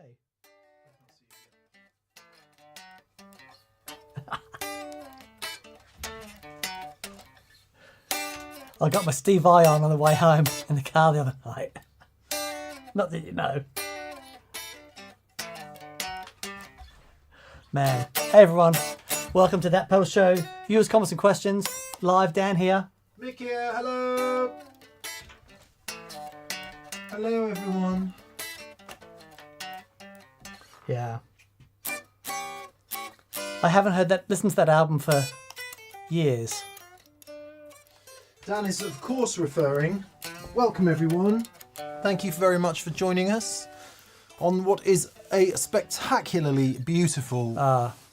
Okay. I got my Steve Vai on the way home in the car the other night. Not that you know. Man. Hey everyone. Welcome to That Pedal Show. Viewers, comments and questions. Live, Dan here. Mick here, hello. Hello everyone. Yeah. I haven't listened to that album for years. Dan is of course referring. Welcome everyone. Thank you very much for joining us on what is a spectacularly beautiful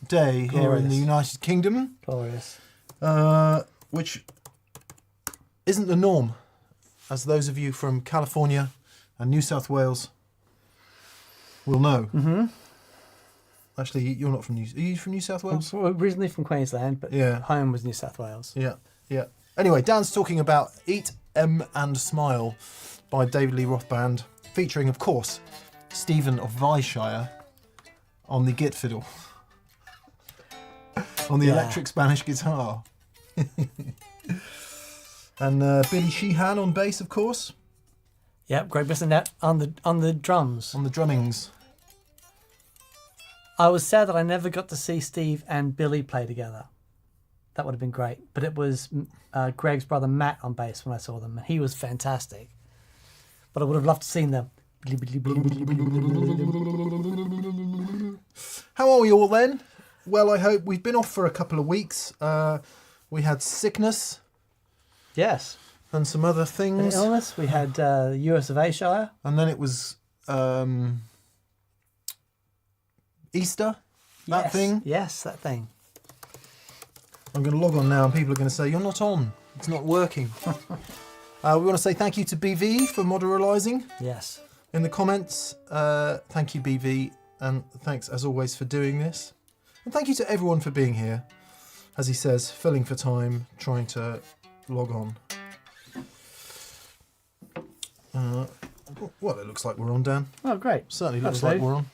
day here in the United Kingdom. Glorious. Which isn't the norm, as those of you from California and New South Wales will know. Mm-hmm. Actually, you're not from Are you from New South Wales? I'm originally from Queensland, but home was New South Wales. Yeah, yeah. Anyway, Dan's talking about Eat, and Smile by David Lee Roth Band, featuring, of course, Stephen of Vyshire on the git fiddle, on the electric Spanish guitar, and Billy Sheehan on bass, of course. Yep, Greg Bissonette on the drums. On the drummings. I was sad that I never got to see Steve and Billy play together. That would have been great. But it was Greg's brother Matt on bass when I saw them, and he was fantastic. But I would have loved to seen them. How are we all then? Well, I hope we've been off for a couple of weeks. We had sickness. Yes. And some other things. An illness. We had the US of A Shire. And then it was Easter. That thing. Yes, that thing. I'm going to log on now and people are going to say, you're not on. It's not working. We want to say thank you to BV for moderarising. Yes. In the comments. Thank you, BV. And thanks, as always, for doing this. And thank you to everyone for being here. As he says, filling for time, trying to log on. Well, it looks like we're on, Dan. Oh, great. Certainly looks like we're on.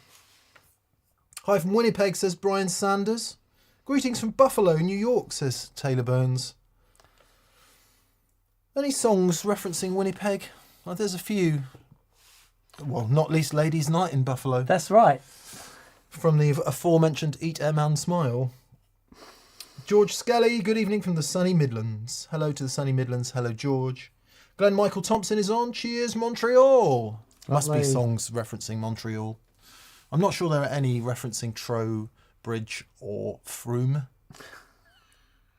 Hi from Winnipeg, says Brian Sanders. Greetings from Buffalo, New York, says Taylor Burns. Any songs referencing Winnipeg? Well, there's a few. Well, not least Ladies' Night in Buffalo. That's right. From the aforementioned Eat, and Smile. George Skelly, good evening from the sunny Midlands. Hello to the sunny Midlands. Hello, George. Glenn Michael Thompson is on. Cheers, Montreal. Must be songs referencing Montreal. I'm not sure there are any referencing Trowbridge or Frome.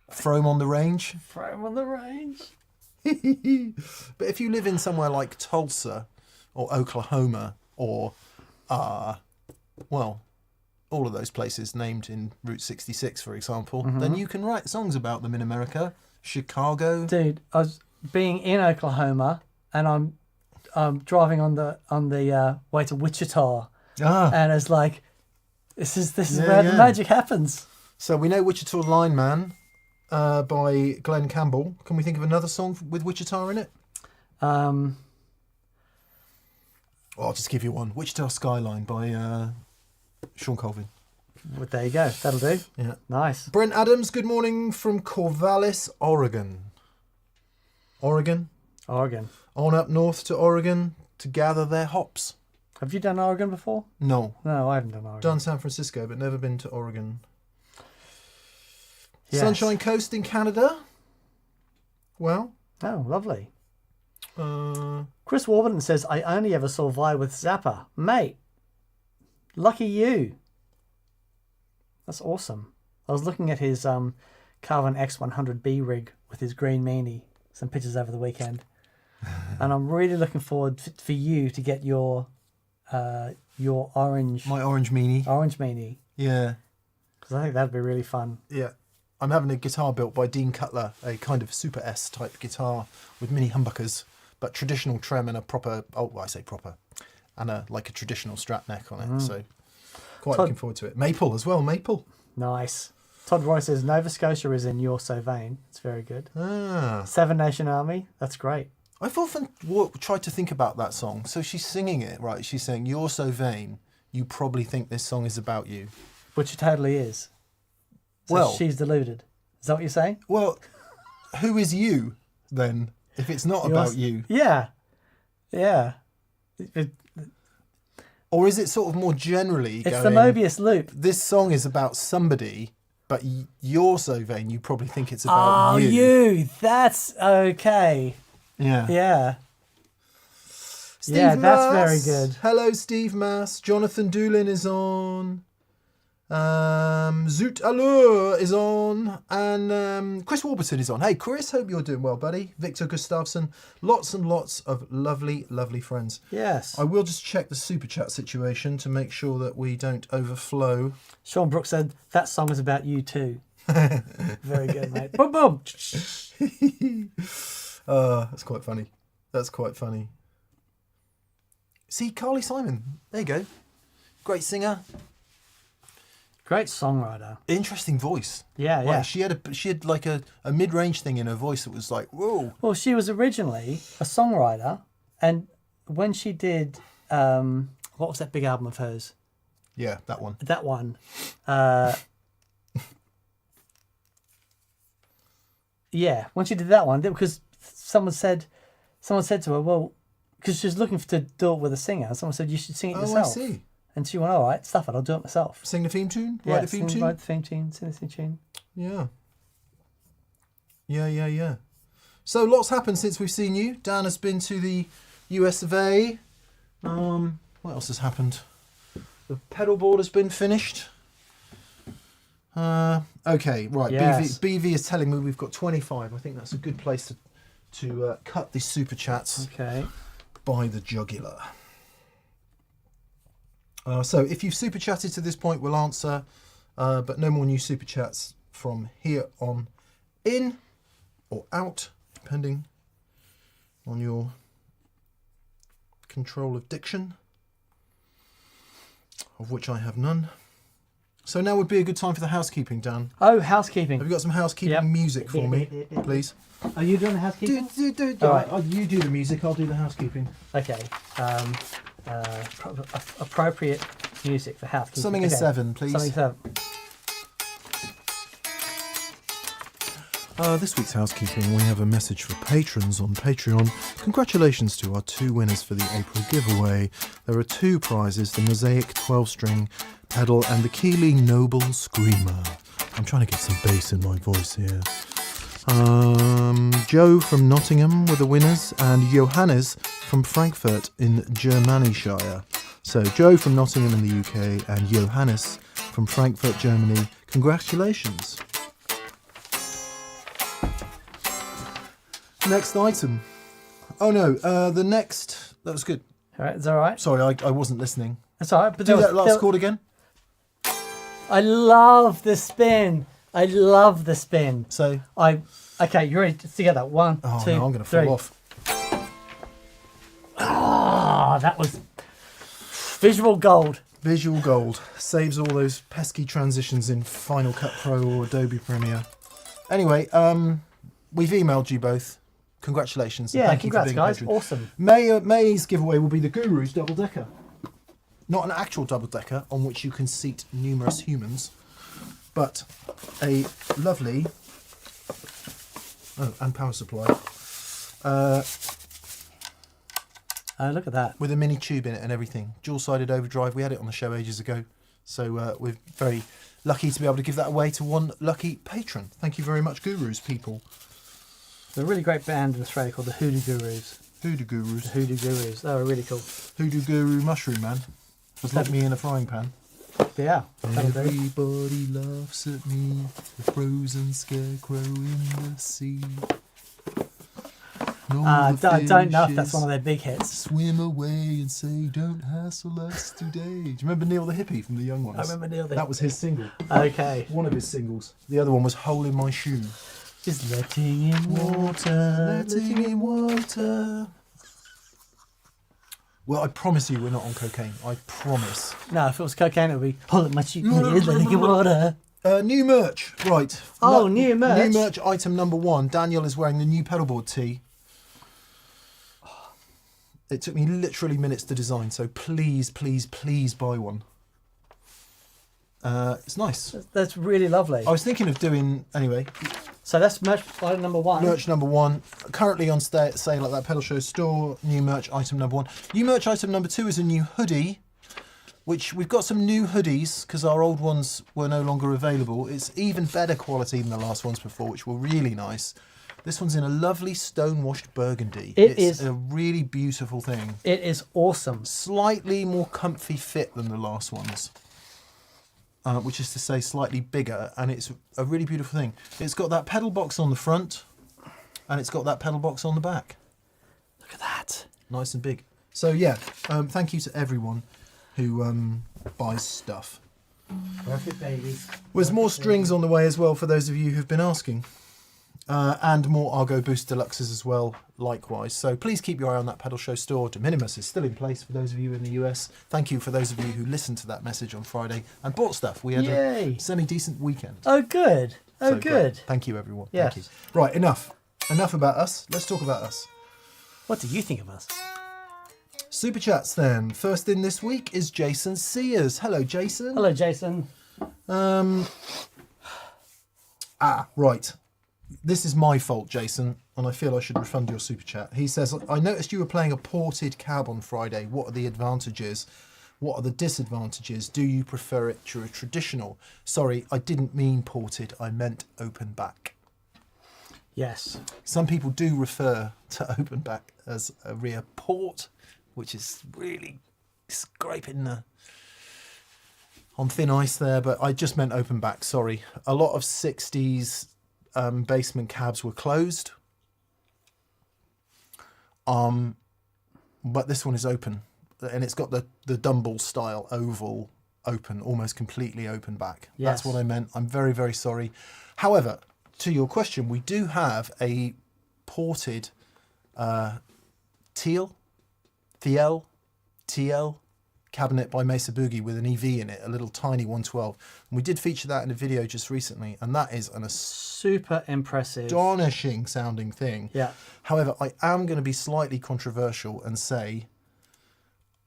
Frome on the Range. Frome on the Range. But if you live in somewhere like Tulsa or Oklahoma or, well, all of those places named in Route 66, for example, then you can write songs about them in America. Chicago. Dude, I was being in Oklahoma and I'm driving on the way to Wichita. And it's like, this is where the magic happens. So we know Wichita Lineman by Glenn Campbell. Can we think of another song with Wichita in it? I'll just give you one. Wichita Skyline by Sean Colvin. Well, there you go. That'll do. Yeah. Nice. Brent Adams, good morning from Corvallis, Oregon. Oregon. On up north to Oregon to gather their hops. Have you done Oregon before? No. No, I haven't done Oregon. Done San Francisco, but never been to Oregon. Yes. Sunshine Coast in Canada. Well. Oh, lovely. Chris Warburton says, I only ever saw Vi with Zappa. Mate, lucky you. That's awesome. I was looking at his Carvin X100B rig with his green meanie. Some pictures over the weekend. And I'm really looking forward for you to get your orange... My orange meanie. Orange meanie. Yeah. Because I think that'd be really fun. Yeah. I'm having a guitar built by Dean Cutler, a kind of Super S type guitar with mini humbuckers, but traditional trem and a proper, I say proper, and a traditional strap neck on it. So quite looking forward to it. Maple as well, maple. Nice. Todd Roy says, Nova Scotia is in You're So Vain. It's very good. Seven Nation Army. That's great. I've often tried to think about that song. So she's singing it, right? She's saying, you're so vain. you probably think this song is about you. Which it totally is. So Well- she's deluded. Is that what you're saying? Well, who is you then if it's not about you? Yeah. Yeah. Or is it sort of more generally It's going, the Mobius loop. this song is about somebody, but you're so vain you probably think it's about Oh, you. That's okay. Yeah. Yeah. Steve Yeah, that's Mass. very good. Hello, Steve Mass. Jonathan Doolin is on. Zoot Allure is on. And Chris Warburton is on. Hey, Chris, hope you're doing well, buddy. Victor Gustafsson. Lots and lots of lovely, lovely friends. Yes. I will just check the super chat situation to make sure that we don't overflow. Sean Brooks said, that song is about you too. Very good, mate. Boom, boom. That's quite funny. That's quite funny. See, Carly Simon. There you go. Great singer. Great songwriter. Interesting voice. Yeah, Like, yeah. she had like a mid-range thing in her voice that was like, whoa. Well, she was originally a songwriter, and when she did, what was that big album of hers? Yeah, that one. That one. Yeah, when she did that one, because someone said to her, well, because she was looking to do it with a singer, and someone said, you should sing it yourself. I see. And she went, all right, stuff it, I'll do it myself. Sing the theme tune? Yeah, Write the theme tune? Write the theme tune, sing the theme tune. Yeah. Yeah. So lots happened since we've seen you. Dan has been to the US of A. What else has happened? The pedal board has been finished. Okay, right. Yes. BV is telling me we've got 25. I think that's a good place to cut the super chats Okay. by the jugular. So if you've super chatted to this point, we'll answer, but no more new super chats from here on in or out, depending on your control of diction, of which I have none. So now would be a good time for the housekeeping, Dan. Oh, housekeeping. Have you got some housekeeping Yep. music for me, please? Are you doing the housekeeping? All right. You do the music, I'll do the housekeeping. Okay. Appropriate music for housekeeping. Something in 7, please. Something in 7. This week's housekeeping, we have a message for patrons on Patreon. Congratulations to our 2 winners for the April giveaway. There are 2 prizes, the Mosaic 12-string pedal and the Keeley Noble Screamer. I'm trying to get some bass in my voice here. Joe from Nottingham were the winners, and Johannes from Frankfurt in Germanyshire. So Joe from Nottingham in the UK and Johannes from Frankfurt, Germany. Congratulations. Next item. Oh no, the next... That was good. All right, is that all right? Sorry, I wasn't listening. That's all right. But Do that last chord again. I love the spin. I love the spin. So... Okay, you ready? Together. 1, 2, Oh no, I'm going to 3. fall off. Ah, that was visual gold. Visual gold. Saves all those pesky transitions in Final Cut Pro or Adobe Premiere. Anyway, we've emailed you both. Congratulations. Yeah, thank you for congrats, being a guys. patron. Awesome. May's giveaway will be the Guru's double-decker. Not an actual double-decker on which you can seat numerous humans, but a lovely... Oh, and power supply. Look at that. With a mini tube in it and everything. Dual-sided overdrive. We had it on the show ages ago. So we're very lucky to be able to give that away to one lucky patron. Thank you very much, Gurus people. They're a really great band in Australia called the Hoodoo Gurus. Hoodoo Gurus. The Hoodoo Gurus. They were really cool. Hoodoo Guru Mushroom Man. Was like me in a frying pan. Yeah. that'll do. Everybody laughs at me, the frozen scarecrow in the sea. Don't know if that's one of their big hits. Swim away and say, don't hassle us today. Do you remember Neil the Hippie from the Young Ones? I remember Neil the That was his single. Okay. One of his singles. The other one was Hole in My Shoe. Just letting in water. Letting in water. Well, I promise you we're not on cocaine. I promise. No, if it was cocaine, it would be hold it much letting in water. New merch. Right. Oh, new merch. New merch item number 1. Daniel is wearing the new pedalboard tee. It took me literally minutes to design, so please, please, please buy one. It's nice. That's really lovely. I was thinking of doing, anyway, So that's merch item number 1. merch number 1, currently on sale at that Pedal Show store, new merch item number 1. New merch item number 2 is a new hoodie, which we've got some new hoodies because our old ones were no longer available. It's even better quality than the last ones before, which were really nice. This one's in a lovely stone-washed burgundy. It's a really beautiful thing. It is awesome. Slightly more comfy fit than the last ones. Which is to say slightly bigger, and it's a really beautiful thing. It's got that pedal box on the front, and it's got that pedal box on the back. Look at that. Nice and big. So yeah, thank you to everyone who buys stuff. Perfect, baby. There's more strings on the way as well for those of you who've been asking. And more Argo Boost Deluxes as well, likewise. So please keep your eye on that Pedal Show store. De minimis is still in place for those of you in the US. Thank you for those of you who listened to that message on Friday and bought stuff. We had a semi-decent weekend. Oh, good. Oh, So good. great. Thank you, everyone. Yes. Thank you. Right, enough. Enough about us. Let's talk about us. What do you think of us? Super chats then. First in this week is Jason Sears. Hello, Jason. Hello, Jason. Right. This is my fault, Jason, and I feel I should refund your super chat. He says, I noticed you were playing a ported cab on Friday. What are the advantages? What are the disadvantages? Do you prefer it to a traditional? Sorry, I didn't mean ported. I meant open back. Yes. Some people do refer to open back as a rear port, which is really scraping on thin ice there, but I just meant open back, sorry. A lot of 60s basement cabs were closed, but this one is open, and it's got the Dumble style oval open, almost completely open back. Yes. That's what I meant. I'm very, very sorry. However, to your question, we do have a ported TL cabinet by Mesa Boogie with an EV in it, a little tiny 112. And we did feature that in a video just recently, and that is an super impressive, astonishing sounding thing. Yeah. However, I am going to be slightly controversial and say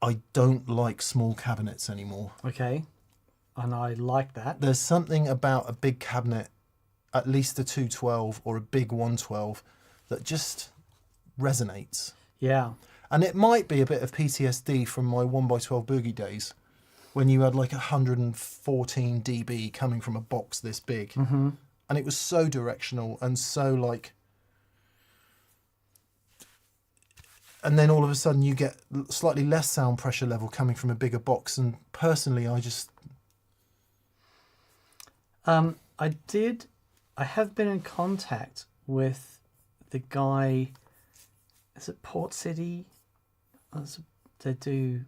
I don't like small cabinets anymore. Okay. And I like that. There's something about a big cabinet, at least a 212 or a big 112, that just resonates. Yeah. And it might be a bit of PTSD from my 1x12 boogie days, when you had like 114 dB coming from a box this big. Mm-hmm. And it was so directional and so like... And then all of a sudden you get slightly less sound pressure level coming from a bigger box. And personally, I just... I have been in contact with the guy, is it Port City? They do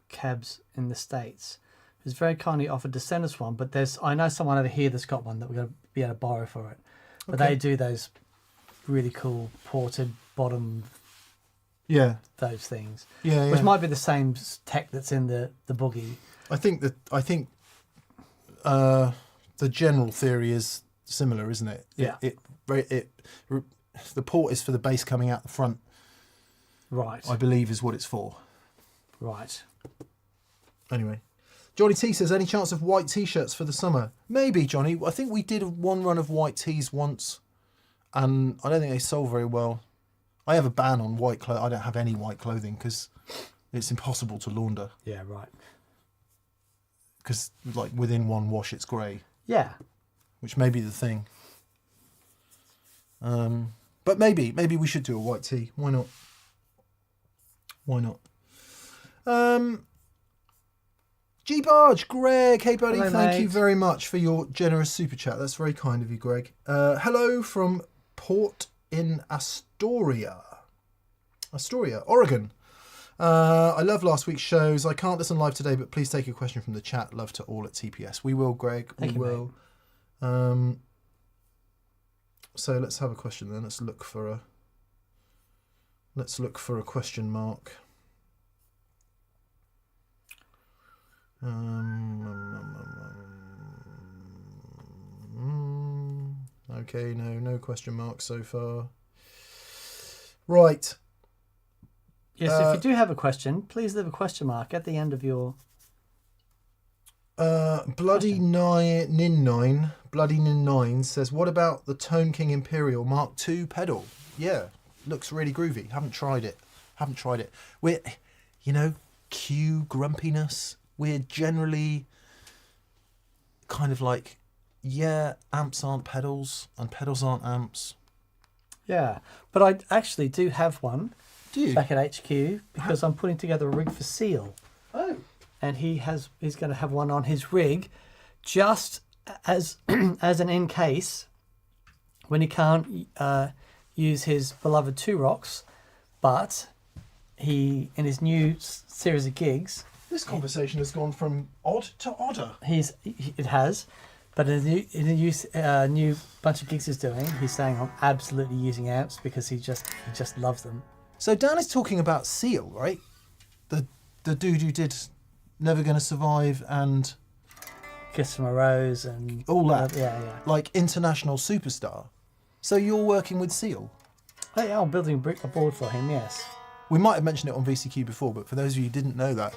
cabs in the States. Who's very kindly offered to send us one, but I know someone over here that's got one that we're going to be able to borrow for it. But Okay. they do those really cool ported bottom, those things. Yeah, Which might be the same tech that's in the boogie. I think the general theory is similar, isn't it? Yeah. The port is for the bass coming out the front. Right. I believe is what it's for. Right. Anyway, Johnny T says, any chance of white t-shirts for the summer? Maybe, Johnny. I think we did one run of white tees once, and I don't think they sold very well. I have a ban on white clothes. I don't have any white clothing because it's impossible to launder. Yeah, right. Because like within one wash, it's grey. Yeah. Which may be the thing. But maybe we should do a white tee. Why not? Why not? G-Barge, Greg. Hey, buddy. Hello, Thank mate. you very much for your generous super chat. That's very kind of you, Greg. Hello from Port in Astoria, Oregon. I love last week's shows. I can't listen live today, but please take a question from the chat. Love to all at TPS. We will, Greg. Thank you, will. So let's have a question then. Let's look for a question mark. Okay, no question marks so far. Right. Yes, if you do have a question, please leave a question mark at the end of your... Bloody Nin9 says, what about the Tone King Imperial Mark II pedal? Yeah, looks really groovy. Haven't tried it. We're, cue grumpiness. We're generally kind of like, yeah, amps aren't pedals and pedals aren't amps. Yeah, but I actually do have one. Do you? Back at HQ, because I'm putting together a rig for Seal. Oh. And he's going to have one on his rig, just as as an in case when he can't use his beloved Two Rocks, but he in his new series of gigs. This conversation has gone from odd to odder. It has, but in a new bunch of gigs he's doing, he's saying I'm absolutely using amps because he just loves them. So Dan is talking about Seal, right? The dude who did Never Gonna Survive and Kiss from a Rose and all that. Yeah. Like international superstar. So you're working with Seal? Oh yeah, I'm building a board for him. Yes. We might have mentioned it on VCQ before, but for those of you who didn't know that.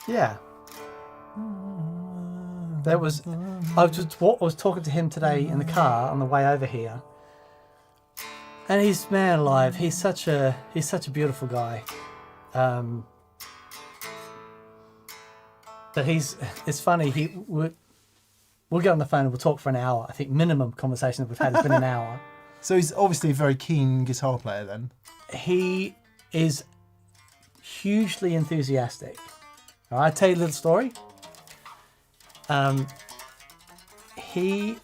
Yeah. I was talking to him today in the car on the way over here. And he's man alive. He's such a beautiful guy. But it's funny. We'll get on the phone and we'll talk for an hour. I think minimum conversation that we've had has been an hour. So he's obviously a very keen guitar player then. He is hugely enthusiastic. All right, I'll tell you a little story. He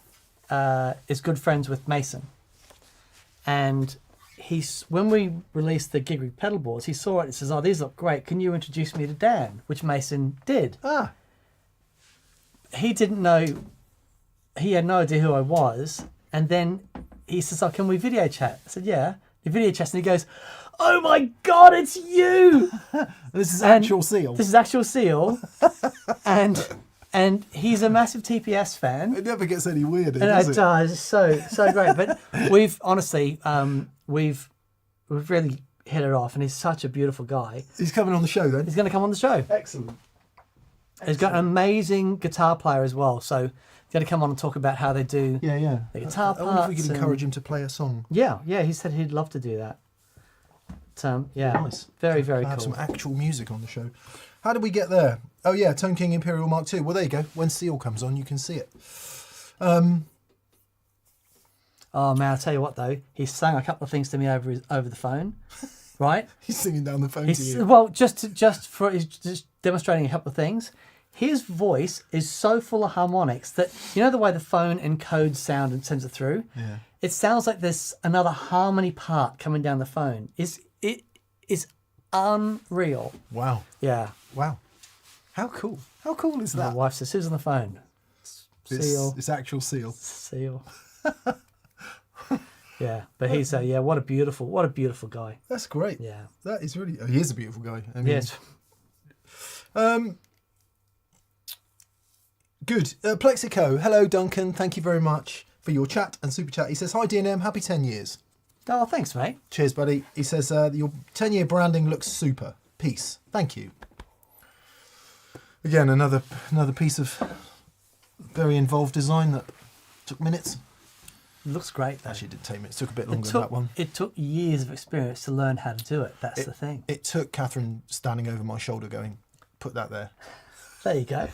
is good friends with Mason. And when we released the gig rig pedal boards, he saw it and says, "Oh, these look great. Can you introduce me to Dan?" Which Mason did. Ah. He didn't know. He had no idea who I was. And then he says, "Oh, can we video chat?" I said, "Yeah." He video chats and he goes, "Oh my God, it's you!" This is actual Seal. This is actual Seal. And he's a massive TPS fan. It never gets any weirder, And does it it? does. It's so great. But we've honestly, we've really hit it off. And he's such a beautiful guy. He's coming on the show then? He's going to come on the show. Excellent. He's got an amazing guitar player as well. So he's going to come on and talk about how they do Yeah. the guitar I wonder if we parts could encourage him to play a song. Yeah. He said he'd love to do that. But, yeah, Nice. very, very Have cool. some actual music on the show. How did we get there? Oh yeah, Tone King Imperial Mark II. Well, there you go. When Seal comes on, you can see it. Oh man, I'll tell you what though, he sang a couple of things to me over the phone, right? He's singing down the phone to you. Well, just demonstrating a couple of things. His voice is so full of harmonics that you know the way the phone encodes sound and sends it through. Yeah. It sounds like there's another harmony part coming down the phone. It is unreal. Wow. Yeah. Wow. How cool. How cool is that? My wife says, "Who's on the phone?" Seal. It's actual Seal. Seal. Yeah, but he's what a beautiful guy. That's great. Yeah. That is really. Oh, he is a beautiful guy. I mean, Yes. Good. Plexico. Hello, Duncan. Thank you very much for your chat and super chat. He says, "Hi, DNM. Happy 10 years." Oh, thanks, mate. Cheers, buddy. He says, "Your 10-year branding looks super. Peace." Thank you. Again, another piece of very involved design that took minutes. It looks great, though. Actually, it did take minutes. It took a bit longer than that one. It took years of experience to learn how to do it. That's the thing. It took Catherine standing over my shoulder going, "Put that there." There you go.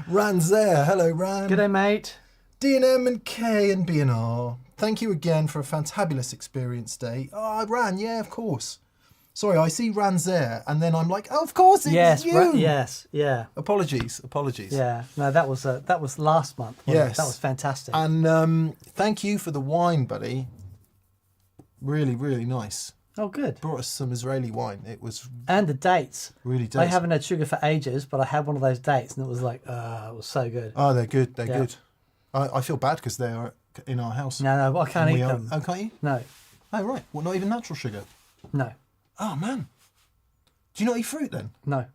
Ran's there. Hello, Ran. G'day, mate. D&M and K and B&R. Thank you again for a fantabulous experience day. Oh, Ran, yeah, of course. Sorry, I see Ran's there, and then I'm like, oh, of course, it's you. Yes, yeah. Apologies. Yeah, no, that was last month. Wasn't Yes. it? That was fantastic. And thank you for the wine, buddy. Really, really nice. Oh, good. Brought us some Israeli wine. It was And the dates. really tasty. I haven't had sugar for ages, but I had one of those dates, and it was like, it was so good. Oh, they're good. They're Yeah. good. I feel bad because they are in our house. No, I can't And eat we are- them. Oh, can't you? No, Oh, right. Well, not even natural sugar. no, Oh, man. Do you not eat fruit then? no,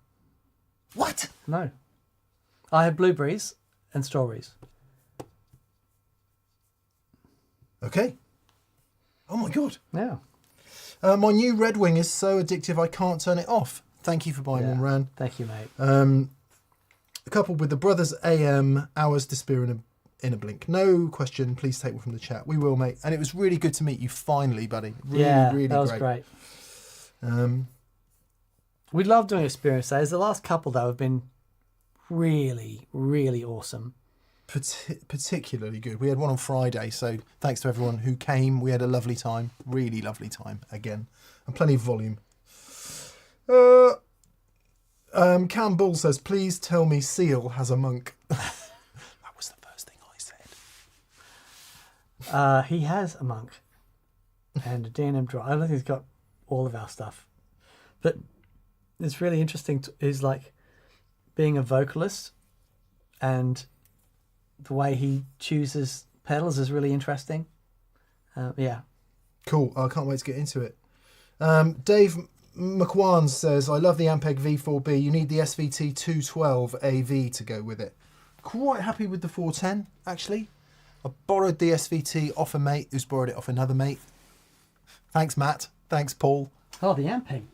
What? no. I have blueberries and strawberries. Okay. Oh, my God. Yeah. My new Red Wing is so addictive I can't turn it off. Thank you for buying one, Ran. Thank you, mate. Coupled with the Brothers AM, hours disappear in a blink. No question, please take one from the chat. We will, mate. And it was really good to meet you finally, buddy. Really that was great. We love doing experience days. The last couple, though, have been really, really awesome. Particularly good. We had one on Friday, so thanks to everyone who came. We had a lovely time. Really lovely time, again. And plenty of volume. Cam Bull says, please tell me Seal has a monk. That was the first thing I said. He has a monk and a D&M drum. I don't think he's got all of our stuff. But it's really interesting is like being a vocalist, and the way he chooses pedals is really interesting. Yeah. Cool. I can't wait to get into it. Dave McWan says, I love the Ampeg V4B. You need the SVT 212 AV to go with it. Quite happy with the 410, actually. I borrowed the SVT off a mate who's borrowed it off another mate. Thanks, Matt. Thanks, Paul. Oh, the Ampeg.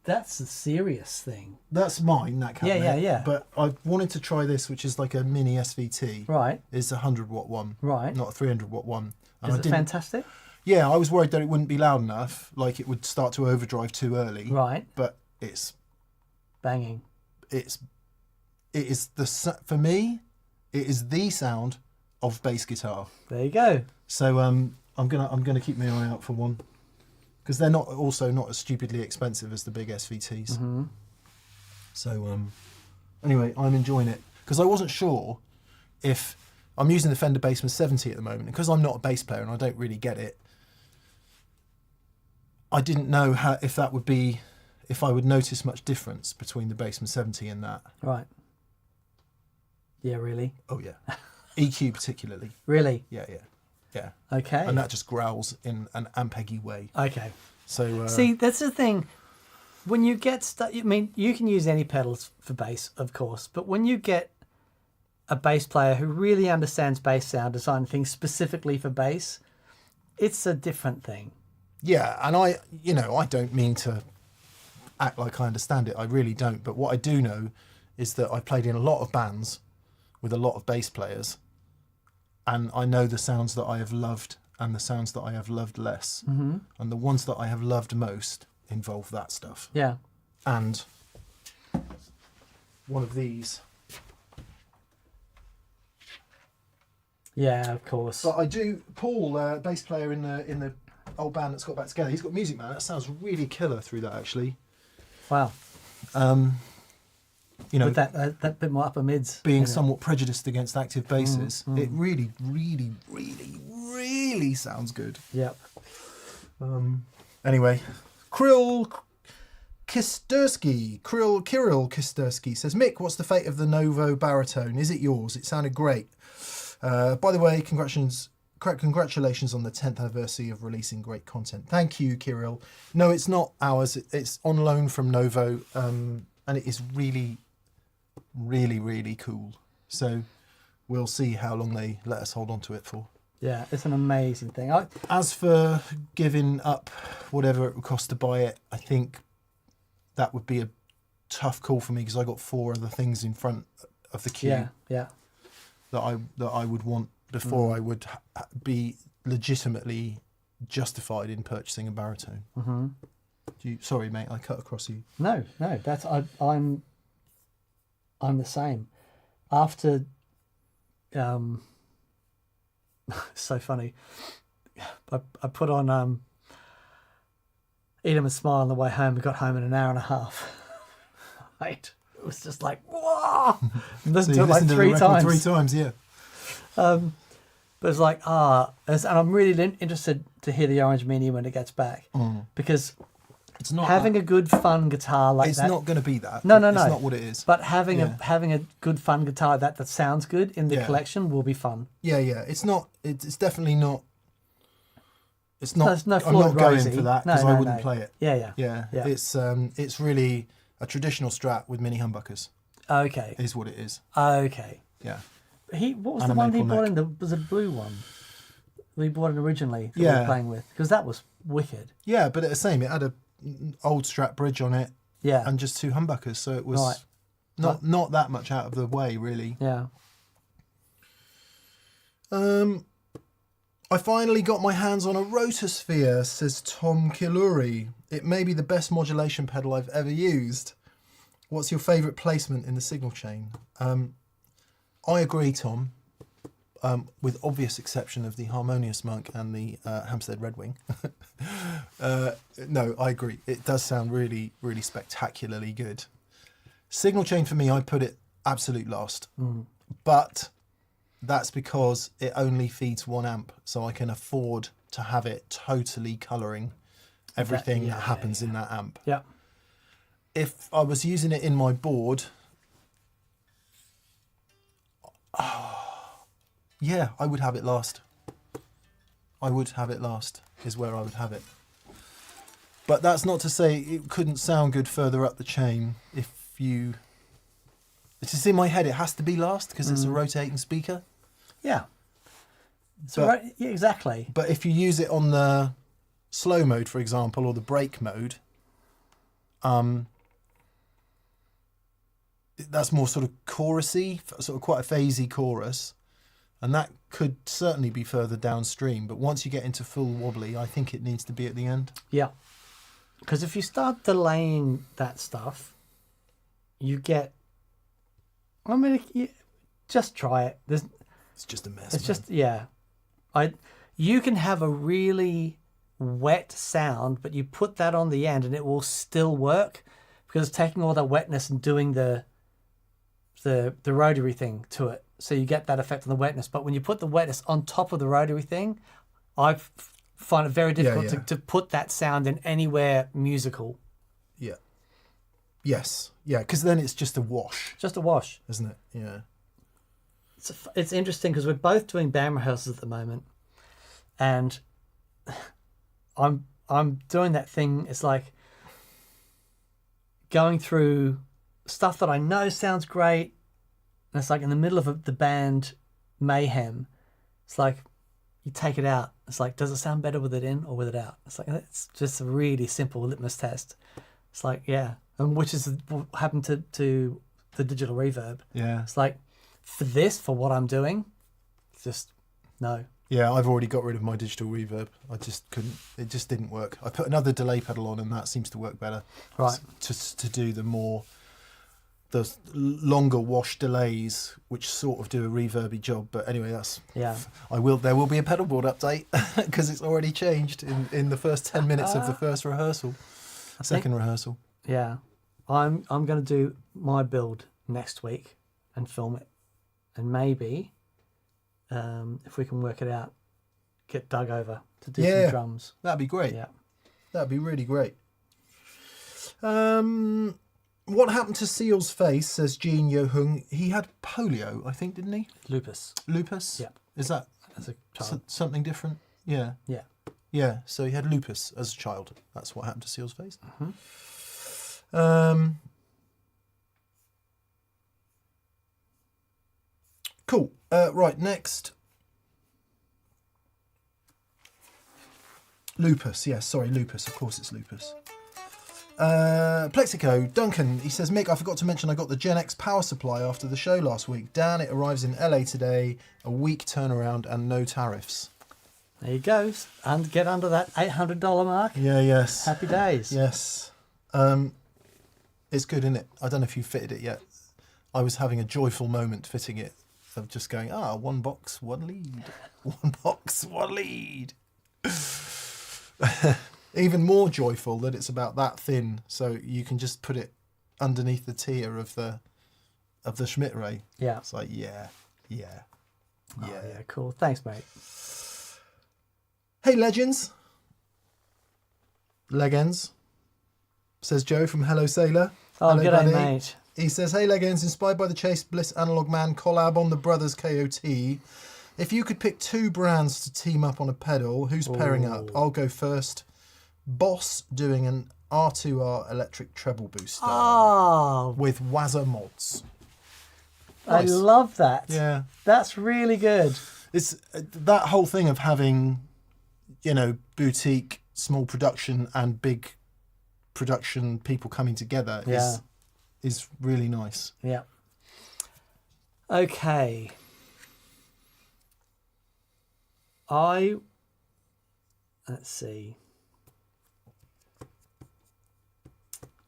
That's a serious thing. That's mine, that cabinet. Yeah. But I wanted to try this, which is like a mini SVT. Right. It's a 100 watt one. Right. Not a 300 watt one. And is it fantastic? Yeah, I was worried that it wouldn't be loud enough, like it would start to overdrive too early. Right. But it's banging. It is for me, it is the sound of bass guitar. There you go. So I'm gonna keep my eye out for one, because they're not as stupidly expensive as the big SVTs. Mm-hmm. So anyway, I'm enjoying it, because I wasn't sure if I'm using the Fender Bassman 70 at the moment, and because I'm not a bass player and I don't really get it, I didn't know if I would notice much difference between the Bassman 70 and that. Right. Yeah, really? Oh, yeah. EQ particularly. Really? Yeah. Okay. And that just growls in an Ampeggy way. Okay. So see, that's the thing. When you get stuff, I mean, you can use any pedals for bass, of course, but when you get a bass player who really understands bass sound, design things specifically for bass, it's a different thing. Yeah, and I don't mean to act like I understand it. I really don't. But what I do know is that I played in a lot of bands with a lot of bass players, and I know the sounds that I have loved and the sounds that I have loved less. Mm-hmm. And the ones that I have loved most involve that stuff. Yeah. And one of these. Yeah, of course. But I do. Paul, bass player in the old band that's got back together, he's got Music Man. That sounds really killer through that, actually. Wow. With that bit more upper mids. Being somewhat prejudiced against active basses, it really, really, really, really sounds good. Yep. Anyway, Kirill Kistursky says, Mick, what's the fate of the Novo Baritone? Is it yours? It sounded great. By the way, congratulations on the 10th anniversary of releasing great content. Thank you, Kirill. No, it's not ours. It's on loan from Novo, and it is really, really, really cool. So we'll see how long they let us hold on to it for. Yeah, it's an amazing thing. As for giving up whatever it would cost to buy it, I think that would be a tough call for me, because I got 4 other things in front of the queue. Yeah. That I would want before I would be legitimately justified in purchasing a baritone. Mm-hmm. Sorry, mate, I cut across you. No, that's I'm the same. After, so funny. I put on Eat 'em and Smile on the way home. We got home in an hour and a half. Right. It was just like, whoa! Listened to it like 3 times. 3 times, yeah. But it's like, and I'm really interested to hear the Orange Mini when it gets back, because it's not having a good fun guitar like it's that. It's not going to be that. No. It's not what it is. But having a good fun guitar that sounds good in the collection will be fun. Yeah. It's not. It's definitely not. It's not. There's no I'm not going Rosie. for that, because I wouldn't play it. Yeah. It's really a traditional Strat with mini humbuckers. Okay. Is what it is. Okay. Yeah. What was the one he bought in? Was a blue one. We bought it originally that we were playing with, because that was wicked. Yeah, but it's the same. It had a old strap bridge on it. Yeah. And just 2 humbuckers, so it was not that much out of the way, really. Yeah. I finally got my hands on a Rotosphere, says Tom Kiluri. It may be the best modulation pedal I've ever used. What's your favourite placement in the signal chain? I agree, Tom, with obvious exception of the Harmonious Monk and the Hampstead Red Wing. No, I agree. It does sound really, really spectacularly good. Signal chain for me, I put it absolute last. But that's because it only feeds 1 amp, so I can afford to have it totally colouring everything that happens in that amp. Yeah. If I was using it in my board, yeah, I would have it last. I would have it last, is where I would have it. But that's not to say it couldn't sound good further up the chain if you... It's just in my head, it has to be last because it's a rotating speaker. Yeah. So yeah, exactly. But if you use it on the slow mode, for example, or the brake mode, that's more sort of chorusy, sort of quite a phasey chorus. And that could certainly be further downstream. But once you get into full wobbly, I think it needs to be at the end. Yeah. Because if you start delaying that stuff, you get... I mean, just try it. It's just a mess. It's just, yeah. You can have a really wet sound, but you put that on the end and it will still work because it's taking all that wetness and doing the rotary thing to it. So you get that effect on the wetness. But when you put the wetness on top of the rotary thing, I find it very difficult to put that sound in anywhere musical. Yeah. Yes. Yeah, because then it's just a wash. Just a wash. Isn't it? Yeah. It's interesting because we're both doing band rehearsals at the moment. And I'm doing that thing. It's like going through stuff that I know sounds great. And it's like in the middle of the band mayhem. It's like you take it out. It's like, does it sound better with it in or with it out? It's like, it's just a really simple litmus test. It's like, yeah. And which is what happened to the digital reverb. Yeah. It's like, for what I'm doing, just no. Yeah, I've already got rid of my digital reverb. I just couldn't. It just didn't work. I put another delay pedal on, and that seems to work better. Right. To do the longer wash delays, which sort of do a reverby job. But anyway, that's There will be a pedal board update because it's already changed in the first 10 minutes of the first rehearsal, second rehearsal. Yeah, I'm going to do my build next week and film it, and maybe if we can work it out, get Doug over to do some drums. That'd be great. Yeah, that'd be really great. What happened to Seal's face, says Jean Yo-hung. He had polio, I think, didn't he? Lupus. Lupus? Yeah. Is that as a child? Something different? Yeah. Yeah. Yeah, so he had lupus as a child. That's what happened to Seal's face. Mm-hmm. Cool. Right, next. Lupus. Yes, sorry, lupus. Of course it's lupus. Plexico, Duncan, he says, Mick, I forgot to mention I got the Gen X power supply after the show last week. Dan, it arrives in LA today, a week turnaround and no tariffs. There you go. And get under that $800 mark. Yeah, yes. Happy days. Yes. It's good, isn't it? I don't know if you fitted it yet. I was having a joyful moment fitting it of just going, 1 box, 1 lead. 1 box, 1 lead. Even more joyful that it's about that thin, so you can just put it underneath the tier of the Schmidt Ray. Yeah. It's like, yeah. Oh, yeah, cool. Thanks, mate. Hey, legends. Legends, says Joe from Hello Sailor. Oh, hello, g'day, buddy. mate. He says, hey, legends, inspired by the Chase Bliss Analog Man collab on the Brothers KOT. If you could pick 2 brands to team up on a pedal, who's pairing up? I'll go first. Boss doing an R2R electric treble booster with Waza mods. Nice. I love that. Yeah. That's really good. It's that whole thing of having, boutique small production and big production people coming together is really nice. Yeah. Okay. Let's see.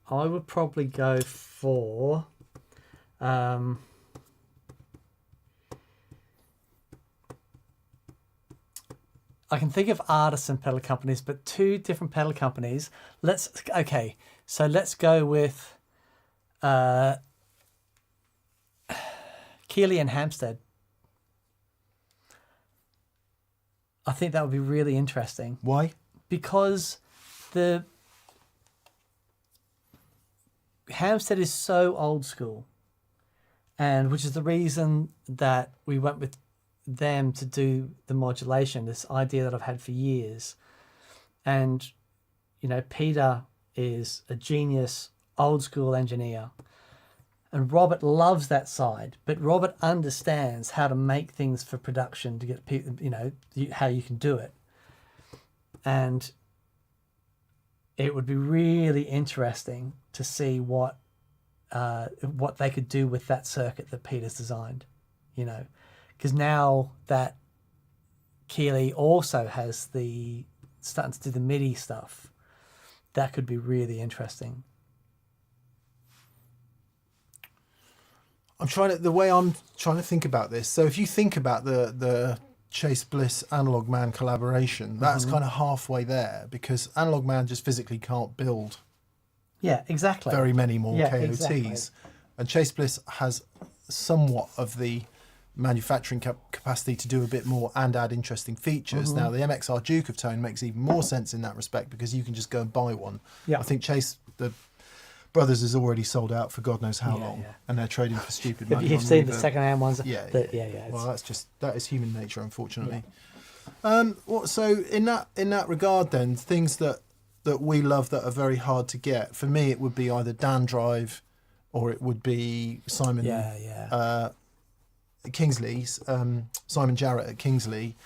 I would probably go for I can think of artisan pedal companies, but two different pedal companies. Let's go with Keeley and Hampstead. I think that would be really interesting. Why? Because the Hampstead is so old school, and which is the reason that we went with them to do the modulation, this idea that I've had for years. And, Peter is a genius, old school engineer. And Robert loves that side, but Robert understands how to make things for production to get people, how you can do it. And it would be really interesting to see what they could do with that circuit that Peter's designed, because now that Keeley also has starting to do the MIDI stuff, that could be really interesting. The way I'm trying to think about this. So if you think about the Chase Bliss Analog Man collaboration, that's kind of halfway there, because Analog Man just physically can't build very many more KOTs. Exactly. And Chase Bliss has somewhat of the manufacturing capacity to do a bit more and add interesting features. Now, the MXR Duke of Tone makes even more sense in that respect, because you can just go and buy one. I think Chase, the Brothers, is already sold out for God knows how long, and they're trading for stupid money. You've seen the second-hand ones. Well, that is human nature, unfortunately. So in that regard, then, things that we love that are very hard to get. For me, it would be either Dan Drive, or it would be Simon Kingsley's Simon Jarrett at Kingsley,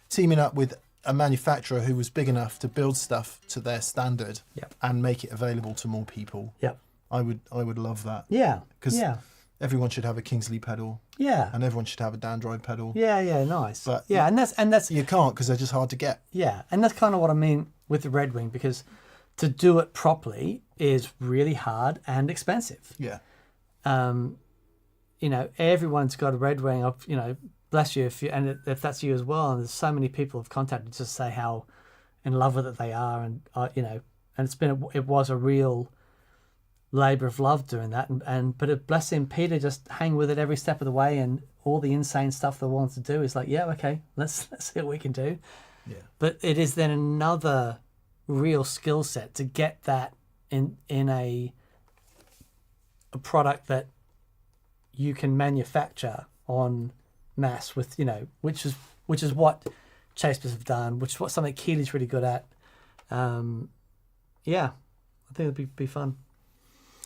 teaming up with a manufacturer who was big enough to build stuff to their standard and make it available to more people. I would love that. Because everyone should have a Kingsley pedal. And everyone should have a Dan Drive pedal. Nice. But and that's you can't, because they're just hard to get. And that's kind of what I mean with the Red Wing, because to do it properly is really hard and expensive. Everyone's got a Red Wing. Bless you if that's you as well. And there's so many people have contacted to say how in love with it they are, and and it was a real labour of love doing that. But bless him, Peter just hang with it every step of the way, and all the insane stuff they wanted to do is like, okay, let's see what we can do. But it is then another real skill set to get that in a product that you can manufacture on mass with, which is what Chase Bliss have done, which is what something Keeley's really good at. I think it'd be fun.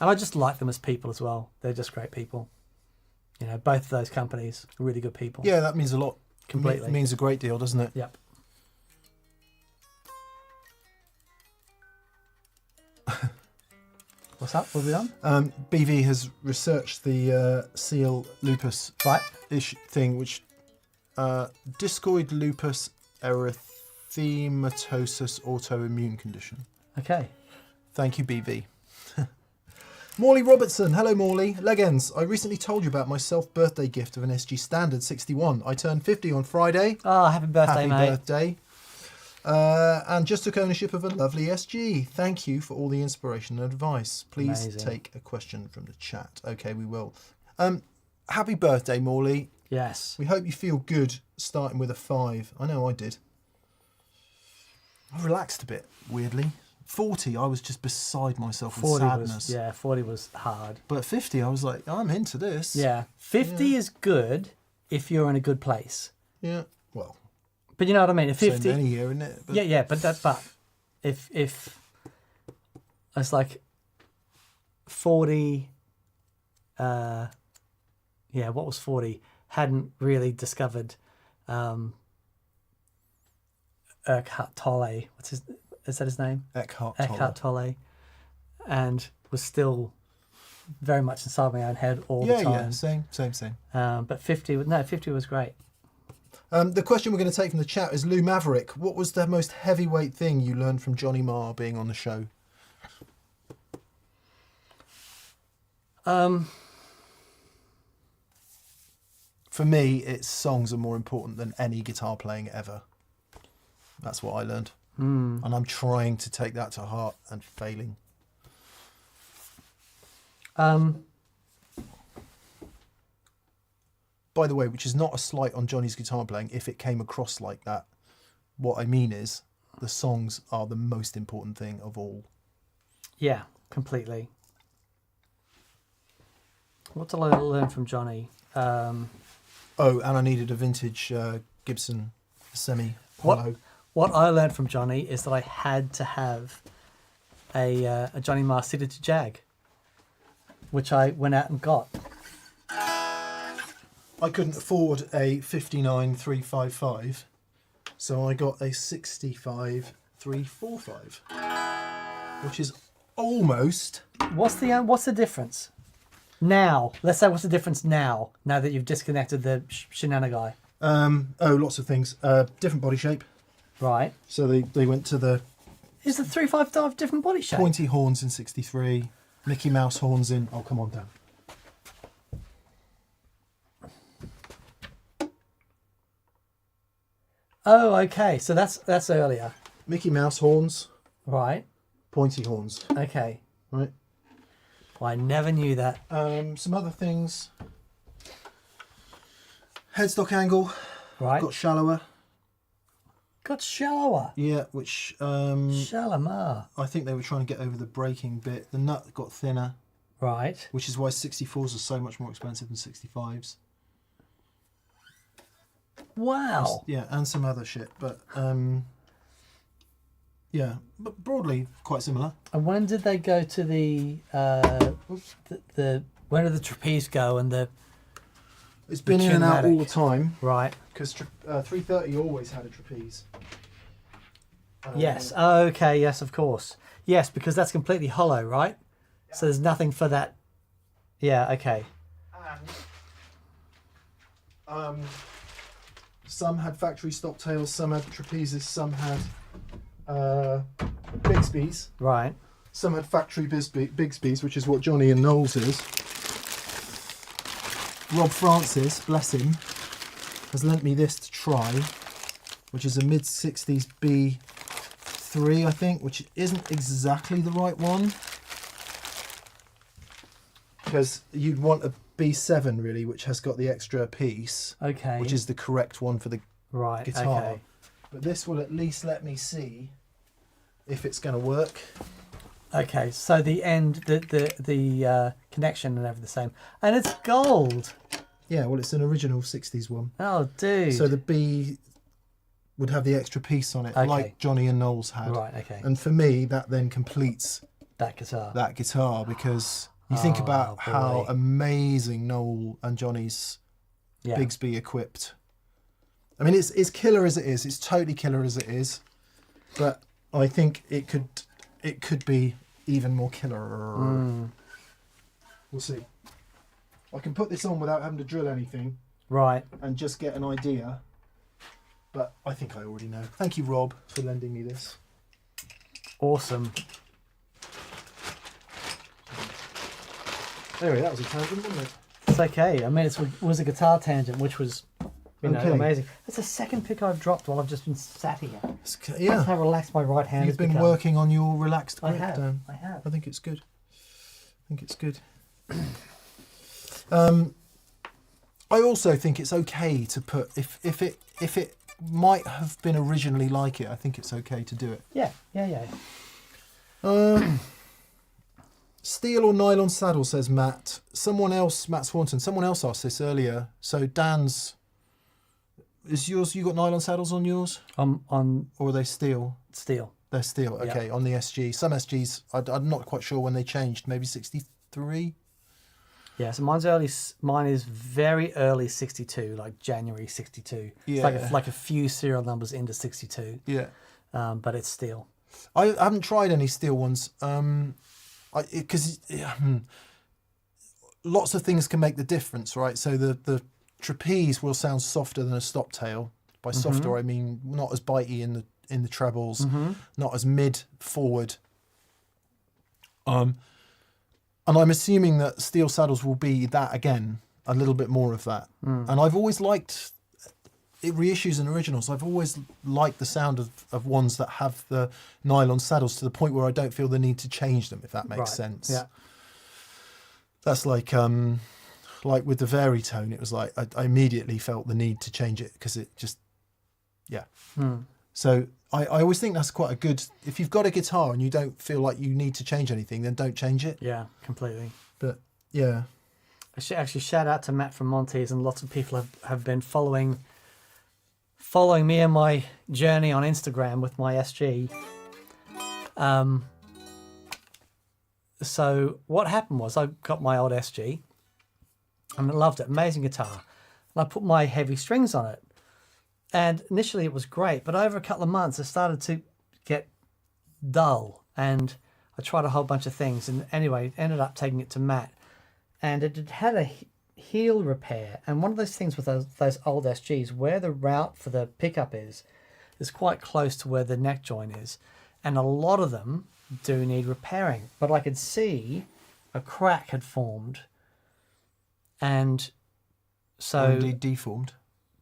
And I just like them as people as well. They're just great people. Both of those companies are really good people. Yeah, that means a lot. Completely. It means a great deal, doesn't it? Yep. What's up? What have we done? BV has researched the Seal lupus thing, which discoid lupus erythematosus autoimmune condition. Okay. Thank you, BV. Morley Robertson. Hello, Morley. Legends, I recently told you about my self-birthday gift of an SG Standard 61. I turned 50 on Friday. Oh, happy birthday, mate. Happy birthday. And just took ownership of a lovely SG. Thank you for all the inspiration and advice. Please take a question from the chat. Okay, we will. Happy birthday, Morley. Yes. We hope you feel good starting with a 5. I know I did. I relaxed a bit, weirdly. 40, I was just beside myself with sadness. 40 was hard. But 50, I was like, I'm into this. 50 is good if you're in a good place. Yeah, well. But you know what I mean? If 50, any year, isn't it? But but if it's like 40, what was 40? Hadn't really discovered Urquhart Tolle. What's his? is that his name? Eckhart Eckhart Tolle, and was still very much inside my own head all the time. Yeah, same. But 50 was great. The question we're going to take from the chat is Lou Maverick. What was the most heavyweight thing you learned from Johnny Marr being on the show? For me, it's songs are more important than any guitar playing ever. That's what I learned. And I'm trying to take that to heart and failing. By the way, which is not a slight on Johnny's guitar playing if it came across like that. What I mean is the songs are the most important thing of all. Yeah, completely. What did I learn from Johnny? Oh, and I needed a vintage Gibson semi hollow. What I learned from Johnny is that I had to have a Johnny Marr City to Jag, which I went out and got. I couldn't afford a 59 355, so I got a 65 345, which is almost. What's the difference? Now, let's say what's the difference now that you've disconnected the Shenana guy? Lots of things. Different body shape. Right. So they went to the Is the 355 different body shape? pointy horns in 63, Mickey Mouse horns in. Oh, come on, Dan. Oh, okay. So that's earlier. Mickey Mouse horns, Right. pointy horns. Okay. Right. Well, I never knew that. Some other things. Headstock angle Right. got shallower. Got shallower. Yeah, which Shalamar. I think they were trying to get over the braking bit. The nut got thinner, Right. which is why 64s are so much more expensive than 65s. Wow. Yeah, and some other shit, but yeah, but broadly quite similar. And when did they go to the when did the trapeze go and the It's been in and out Tunematic. all the time right? because 330 always had a trapeze. Yes. Okay. Yes, of course. Yes, because that's completely hollow, right? So there's nothing for that. Yeah. Okay. And some had factory stop tails, some had trapezes, some had Bigsby's, Right. some had factory Bigsby's, which is what Johnny and Knowles is. Rob Francis, bless him, has lent me this to try, which is a mid-60s B3, I think, which isn't exactly the right one. Because you'd want a B7 really, which has got the extra piece, Okay. which is the correct one for the right. guitar. Okay. But this will at least let me see if it's going to work. Okay. So the end, the connection and everything the same, and it's gold. Yeah, well, it's an original 60s one. Oh, dude. So the B would have the extra piece on it, Okay. like Johnny and Knowles had. Right. Okay. And for me, that then completes That guitar. that guitar, because you think about how boy. amazing Noel and Johnny's Yeah. Bigsby equipped. I mean, it's killer as it is. It's totally killer as it is, but I think it could be even more killer. We'll see. I can put this on without having to drill anything Right. and just get an idea, but I think I already know. Thank you, Rob, for lending me this. Awesome. Anyway, that was a tangent, wasn't it? It's okay. I mean, it was a guitar tangent, which was, Okay. amazing. That's the second pick I've dropped while I've just been sat here. Yeah. That's how relaxed my right hand You've has been become. working on your relaxed I grip, have. Dan. I have. I think it's good. I also think it's okay to put if it might have been originally like it. I think it's okay to do it. Yeah. Steel or nylon saddle, says Matt. Matt Swanton. Someone else asked this earlier. So Dan's. Is yours? You got nylon saddles on yours, On or are they steel? steel. They're steel. Okay, on the SG. Some SGs. I'm not quite sure when they changed. Maybe 63. Yeah. So mine is very early 62, like January 62. Yeah. It's like a few serial numbers into 62. Yeah. But it's steel. I haven't tried any steel ones. Because lots of things can make the difference, right? So the trapeze will sound softer than a stop tail. By softer, I mean not as bitey in the trebles, not as mid forward. And I'm assuming that steel saddles will be that again, a little bit more of that. And I've always liked reissues and originals. I've always liked the sound of ones that have the nylon saddles to the point where I don't feel the need to change them, if that makes sense. Yeah. That's like with the Varitone, it was like I immediately felt the need to change it because it just, yeah. So I always think that's quite a good, if you've got a guitar and you don't feel like you need to change anything, then don't change it. Yeah, completely. But yeah. I should actually shout out to Matt from Monty's, and lots of people have been following me and my journey on Instagram with my SG. So what happened was I got my old SG and I loved it, amazing guitar. And I put my heavy strings on it. And initially it was great, but over a couple of months it started to get dull, and I tried a whole bunch of things, and anyway, ended up taking it to Matt, and it had a heel repair. And one of those things with those old SGs, where the route for the pickup is quite close to where the neck joint is, and a lot of them do need repairing. But I could see a crack had formed, and so indeed deformed.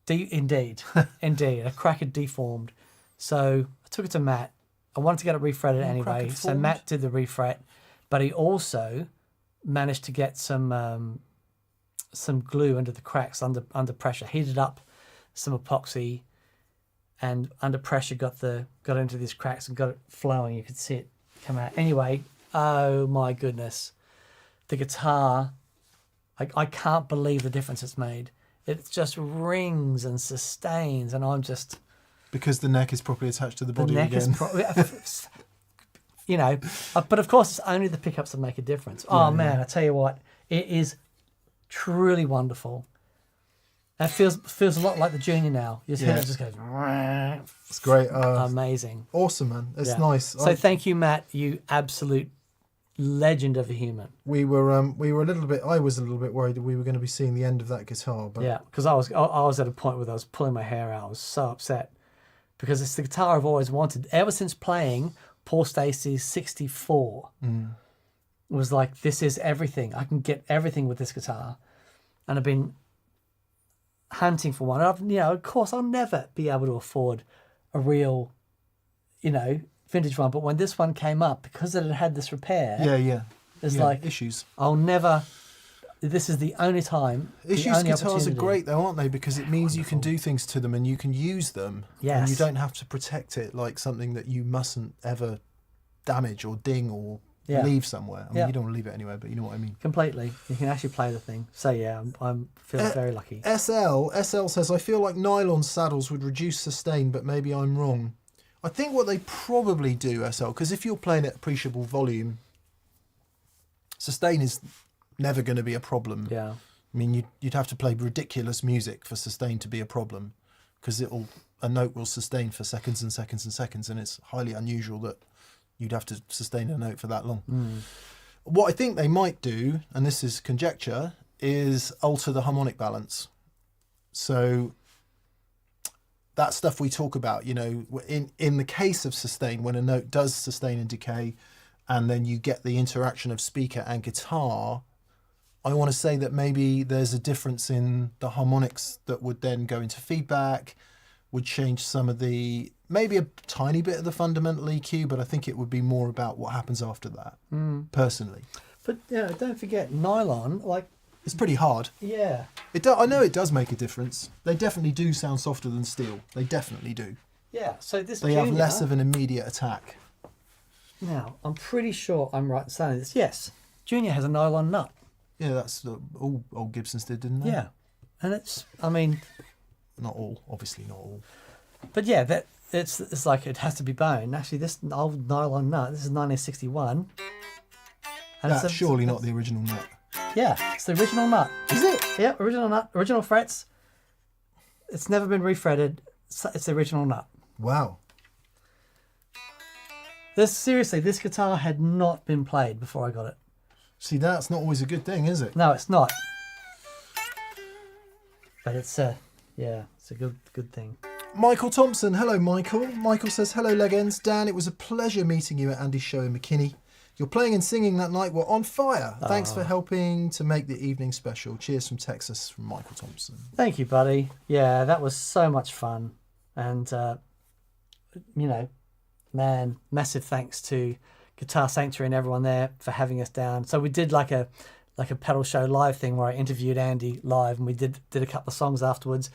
Indeed, a crack had deformed. So I took it to Matt. I wanted to get it refretted anyway, so Matt did the refret, but he also managed to get some glue under the cracks under pressure, heated up some epoxy, and under pressure got into these cracks and got it flowing. You could see it come out. Anyway, oh my goodness, the guitar, I can't believe the difference it's made. It just rings and sustains, and I'm just... Because the neck is properly attached to the body neck again. But of course it's only the pickups that make a difference. Oh man, I tell you what, it is truly wonderful. It feels a lot like the Junior now. You just hear it just goes... It's great. Amazing. Awesome, man. It's nice. So thank you, Matt, you absolute legend of a human. We were a little bit, I was a little bit worried that we were going to be seeing the end of that guitar. But yeah, because I was at a point where I was pulling my hair out. I was so upset because it's the guitar I've always wanted. Ever since playing Paul Stacey's 64, it was like, this is everything. I can get everything with this guitar. And I've been hunting for one. Of course, I'll never be able to afford a real, vintage one. But when this one came up, because it had this repair, it's like issues. I'll never. This is the only time. Issues guitars are great though, aren't they? Because it means you can do things to them and you can use them. Yes. And you don't have to protect it like something that you mustn't ever damage or ding or leave somewhere. I mean, you don't want to leave it anywhere, but you know what I mean. Completely. You can actually play the thing. So yeah, I'm feeling very lucky. SL says, I feel like nylon saddles would reduce sustain, but maybe I'm wrong. I think what they probably do, SL, because if you're playing at appreciable volume, sustain is never going to be a problem. Yeah. I mean, you'd have to play ridiculous music for sustain to be a problem, because a note will sustain for seconds and seconds and seconds, and it's highly unusual that you'd have to sustain a note for that long. What I think they might do, and this is conjecture, is alter the harmonic balance. So that stuff we talk about, in the case of sustain, when a note does sustain and decay, and then you get the interaction of speaker and guitar, I want to say that maybe there's a difference in the harmonics that would then go into feedback, would change some of the, maybe a tiny bit of the fundamental EQ, but I think it would be more about what happens after that, personally. But don't forget, nylon, it's pretty hard. Yeah. I know it does make a difference. They definitely do sound softer than steel. They definitely do. Yeah, so they have less of an immediate attack. Now, I'm pretty sure I'm right in saying this. Yes, Junior has a nylon nut. Yeah, that's all old Gibsons did, didn't they? Yeah, and not all, obviously not all. But yeah, it's like it has to be bone. Actually, this old nylon nut, this is 1961. And that's surely not the original nut. Yeah, it's the original nut. Is it? Yeah, original nut, original frets. It's never been refretted. It's the original nut. Wow. This guitar had not been played before I got it. See, that's not always a good thing, is it? No, it's not. But it's it's a good thing. Michael Thompson. Hello, Michael. Michael says, hello, Legends. Dan, it was a pleasure meeting you at Andy's show in McKinney. Your playing and singing that night were on fire. Thanks for helping to make the evening special. Cheers from Texas, from Michael Thompson. Thank you, buddy. Yeah, that was so much fun. And, man, massive thanks to Guitar Sanctuary and everyone there for having us down. So we did like a pedal show live thing where I interviewed Andy live, and we did a couple of songs afterwards.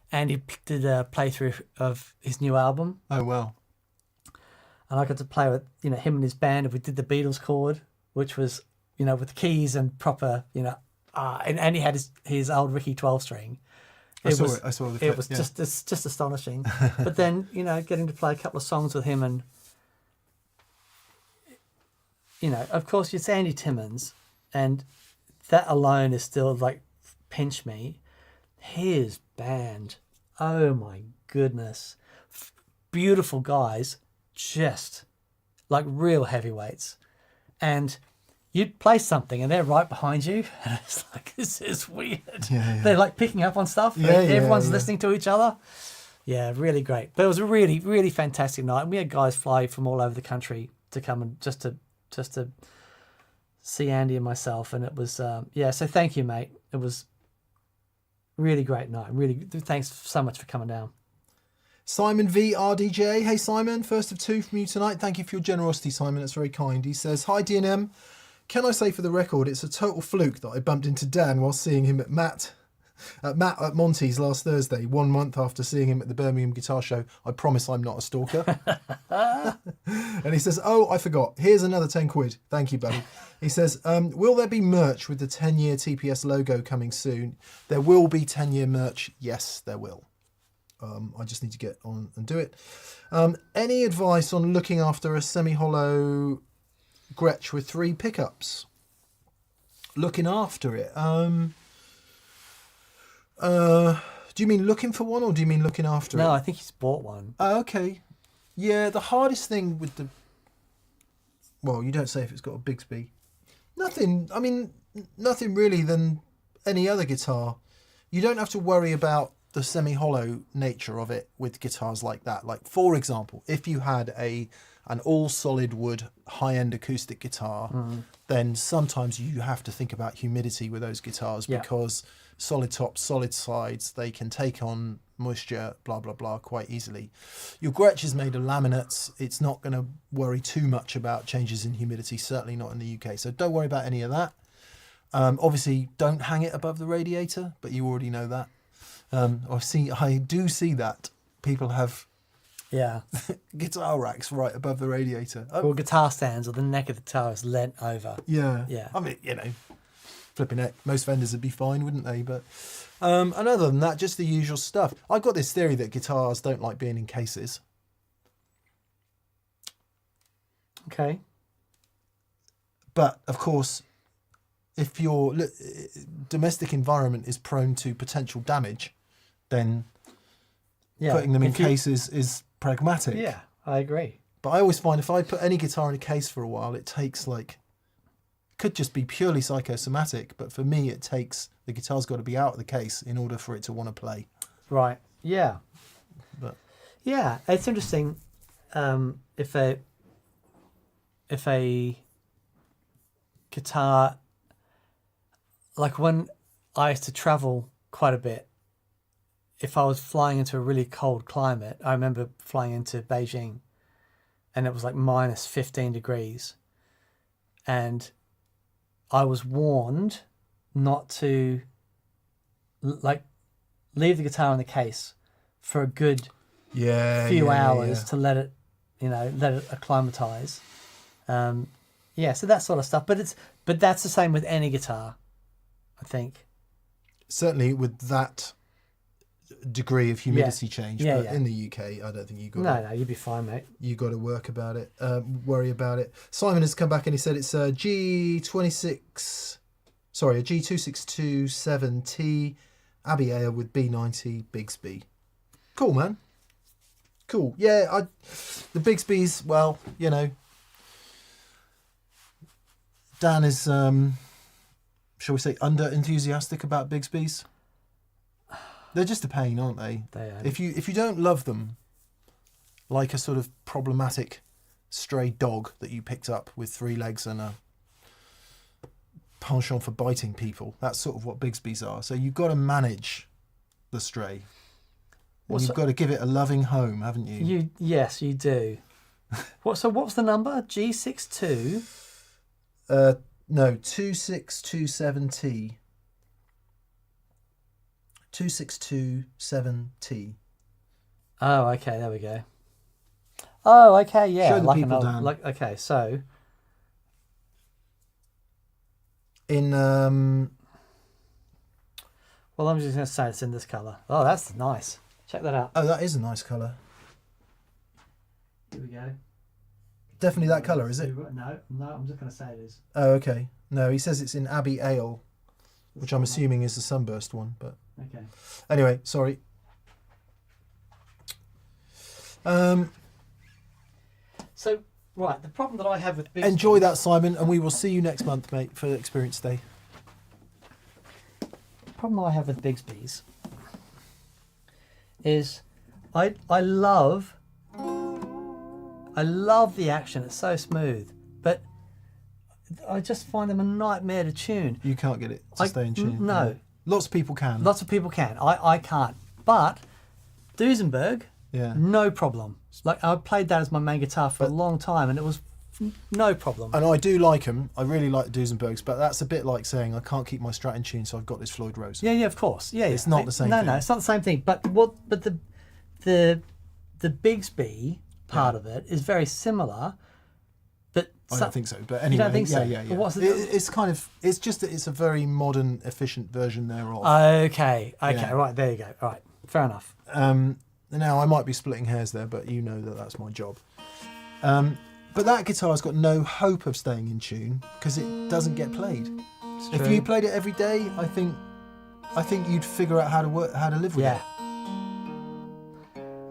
Andy did a playthrough of his new album. Oh, wow. And I got to play with, him and his band. And we did the Beatles chord, which was, with keys and proper, and Andy had his old Ricky 12-string. I saw the clip, it was just astonishing. But then, getting to play a couple of songs with him, and, of course, it's Andy Timmons, and that alone is still like pinch me. His band, oh my goodness, beautiful guys, just like real heavyweights. And you'd play something and they're right behind you, and it's like, this is weird. Yeah. They're like picking up on stuff. Everyone's listening to each other. Yeah, really great. But it was a really, really fantastic night. And we had guys fly from all over the country to come and just to see Andy and myself. And it was, so thank you, mate. It was really great night. Really, thanks so much for coming down. Simon V. RDJ. Hey, Simon. First of two from you tonight. Thank you for your generosity, Simon. That's very kind. He says, hi, D&M. Can I say for the record, it's a total fluke that I bumped into Dan while seeing him at Matt at Monty's last Thursday, 1 month after seeing him at the Birmingham Guitar Show. I promise I'm not a stalker. And he says, oh, I forgot. Here's another 10 quid. Thank you, buddy. He says, will there be merch with the 10-year TPS logo coming soon? There will be 10-year merch. Yes, there will. I just need to get on and do it. Any advice on looking after a semi-hollow Gretsch with 3 pickups? Looking after it. Do you mean looking for one, or do you mean looking after it? No, I think he's bought one. Oh, okay. Yeah, the hardest thing with the... Well, you don't say if it's got a Bigsby. Nothing really than any other guitar. You don't have to worry about the semi-hollow nature of it with guitars like that. Like, for example, if you had an all solid wood high-end acoustic guitar, then sometimes you have to think about humidity with those guitars, because solid tops, solid sides, they can take on moisture, blah, blah, blah, quite easily. Your Gretsch is made of laminates. It's not going to worry too much about changes in humidity, certainly not in the UK. So don't worry about any of that. Obviously, don't hang it above the radiator, but you already know that. I do see that people have guitar racks right above the radiator. Or guitar stands, or the neck of the guitar is leant over. Yeah. I mean, flipping it, most Fenders would be fine, wouldn't they? But and other than that, just the usual stuff. I've got this theory that guitars don't like being in cases. Okay. But of course, if your domestic environment is prone to potential damage, then putting them in cases is pragmatic. Yeah, I agree. But I always find if I put any guitar in a case for a while, it takes could just be purely psychosomatic, but for me it takes, the guitar's got to be out of the case in order for it to want to play. Right. Yeah. But yeah, it's interesting. If a guitar, like when I used to travel quite a bit, if I was flying into a really cold climate, I remember flying into Beijing and it was like minus 15 degrees. And I was warned not to leave the guitar in the case for a good few hours to let it acclimatize. So that sort of stuff. But that's the same with any guitar, I think. Certainly with that degree of humidity change, but in the UK, I don't think you got. No, you'd be fine, mate. You got to worry about it. Simon has come back and he said it's a G2627T Abbey Ale with B90 Bigsby. Cool, man. Cool. Yeah, the Bigsby's, well, you know, Dan is, shall we say, under enthusiastic about Bigsby's. They're just a pain, aren't they? They are. If you don't love them, like a sort of problematic stray dog that you picked up with 3 legs and a penchant for biting people, that's sort of what Bigsby's are. So you've got to manage the stray. And you've got to give it a loving home, haven't you? Yes, you do. What's the number? G62? No, 2627T. 2627T. Oh, okay, there we go. Oh, okay, yeah. Show the people, Dan. Okay, so In well, I'm just going to say it's in this colour. Oh, that's nice. Check that out. oh, that is a nice colour. Here we go. Definitely that colour, is it? No, I'm just going to say it is. Oh, okay. No, he says it's in Abbey Ale, which I'm assuming is the Sunburst one. But Okay. anyway, sorry. So, right, the problem that I have with Bigsby's... Enjoy that, Simon, and we will see you next month, mate, for Experience Day. The problem I have with Bigsby's is I love the action. It's so smooth, but I just find them a nightmare to tune. You can't get it to stay in tune. No. Lots of people can. Lots of people can. I can't. But Duesenberg, Yeah. no problem. Like, I played that as my main guitar for a long time, and it was no problem. And I do like them. I really like the Duesenbergs, but that's a bit like saying I can't keep my Strat in tune, so I've got this Floyd Rose. Yeah, of course. Yeah, It's not the same No, thing. no, it's not the same thing. But the Bigsby part of it is very similar. But I don't think so, but anyway, don't think so? yeah. But what's It's kind of, it's just that it's a very modern, efficient version thereof. Okay, Yeah. right, there you go. All right, fair enough. Now I might be splitting hairs there, but you know that that's my job. But that guitar's got no hope of staying in tune because it doesn't get played. It's If true. you played it every day, I think you'd figure out how to live with Yeah. it.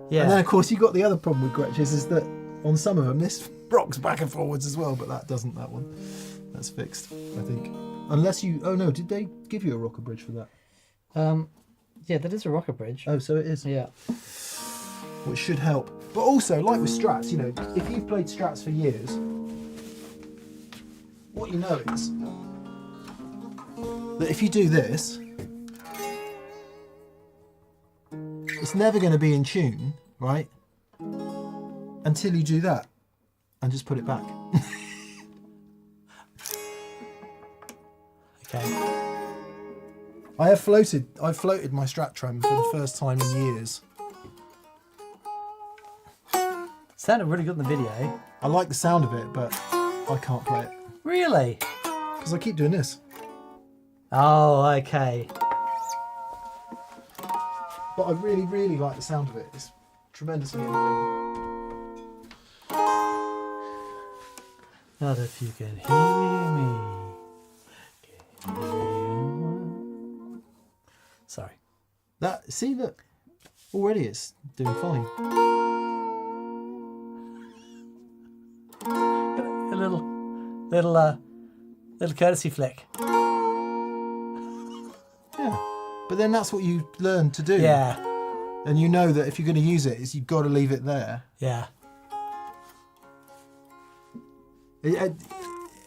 Yeah. And then of course you got the other problem with Gretches is that on some of them this rocks back and forwards as well, but that doesn't. That one, that's fixed, I think. Unless you, oh no, did they give you a rocker bridge for that? Yeah, that is a rocker bridge. Oh, so it is. Yeah. Which should help. But also, like with Strats, you know, if you've played Strats for years, what you know is that if you do this, it's never going to be in tune, right? Until you do that and just put it back. Okay. I've floated my Strat trem for the first time in years. Sounded really good in the video. I like the sound of it, but I can't play it Really? because I keep doing this. Oh, okay. But I really, really like the sound of it. It's tremendously entertaining. Not if you can hear me. Can you hear me? Sorry. See that already it's doing fine. A little courtesy flick. Yeah. But then that's what you learn to do. Yeah. And you know that if you're going to use it, you've got to leave it there. Yeah.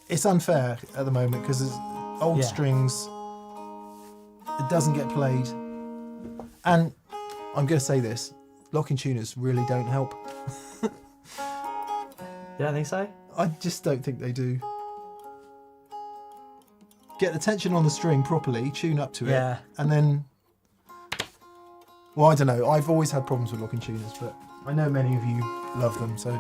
It's unfair at the moment because there's old Yeah. strings. It doesn't get played. And I'm going to say this, locking tuners really don't help. You don't think so? I just don't think they do. Get the tension on the string properly, tune up to it, Yeah. and then... Well, I don't know. I've always had problems with locking tuners, but I know many of you love them, so...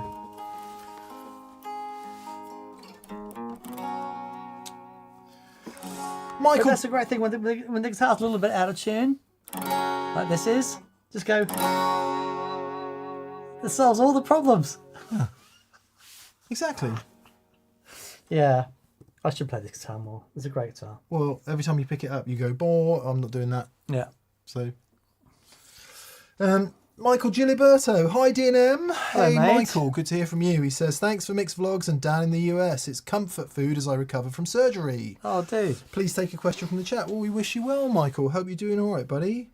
But Michael... that's a great thing when the guitar's a little bit out of tune, like this is. Just go. This solves all the problems. Exactly. Yeah, I should play this guitar more. It's a great guitar. Well, every time you pick it up, you go, "Boah, I'm not doing that." Yeah. So Michael Giliberto. Hi, DNM. Hello, Hey, mate. Michael. Good to hear from you. He says, thanks for mixed vlogs and down in the US. It's comfort food as I recover from surgery. Oh, dude. Please take a question from the chat. Well, we wish you well, Michael. Hope you're doing all right, buddy.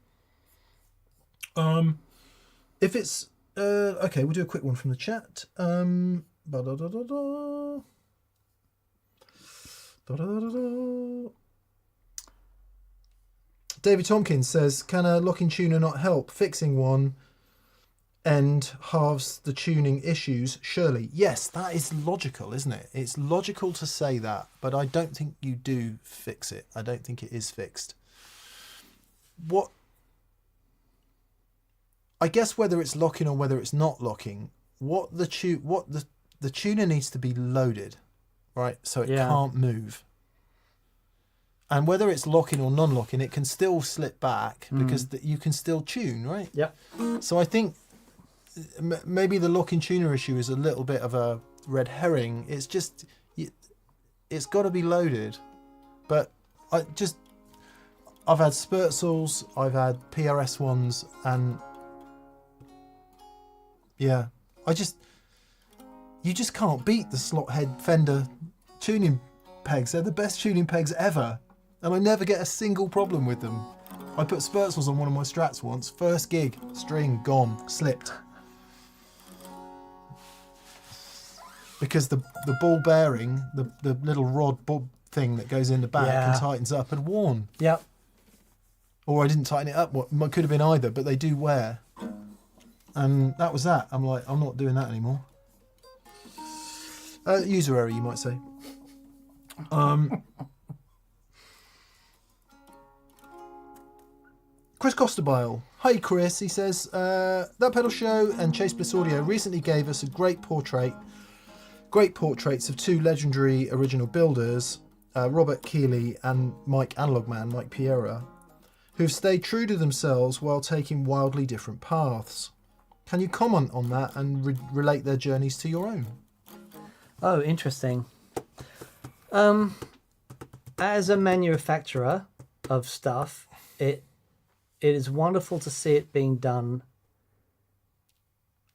If it's... okay, we'll do a quick one from the chat. Ba-da-da-da-da. Da-da-da-da-da. David Tompkins says, can a locking tuner not help? Fixing one end halves the tuning issues, surely. Yes, that is logical, isn't it? It's logical to say that, but I don't think you do fix it. I don't think it is fixed. What... I guess whether it's locking or whether it's not locking, the tuner needs to be loaded, right? So it can't move. And whether it's locking or non-locking, it can still slip back because you can still tune, right? Yeah. So I think maybe the locking tuner issue is a little bit of a red herring. It's just, it's got to be loaded. But I've had Spertzels, I've had PRS ones, and yeah, you just can't beat the slot head Fender tuning pegs. They're the best tuning pegs ever. And I never get a single problem with them. I put Spertzels on one of my Strats once. First gig, string gone, slipped. Because the ball bearing, the little rod bob thing that goes in the back and tightens up, had worn. Yep. Or I didn't tighten it up. It could have been either, but they do wear. And that was that. I'm like, I'm not doing that anymore. User error, you might say. Chris Costabile. Hi Chris, he says, that pedal show and Chase Bliss Audio recently gave us a great portraits of two legendary original builders, Robert Keeley and Mike Analogman, Mike Piera, who've stayed true to themselves while taking wildly different paths. Can you comment on that and relate their journeys to your own? Oh, interesting. As a manufacturer of stuff, it is wonderful to see it being done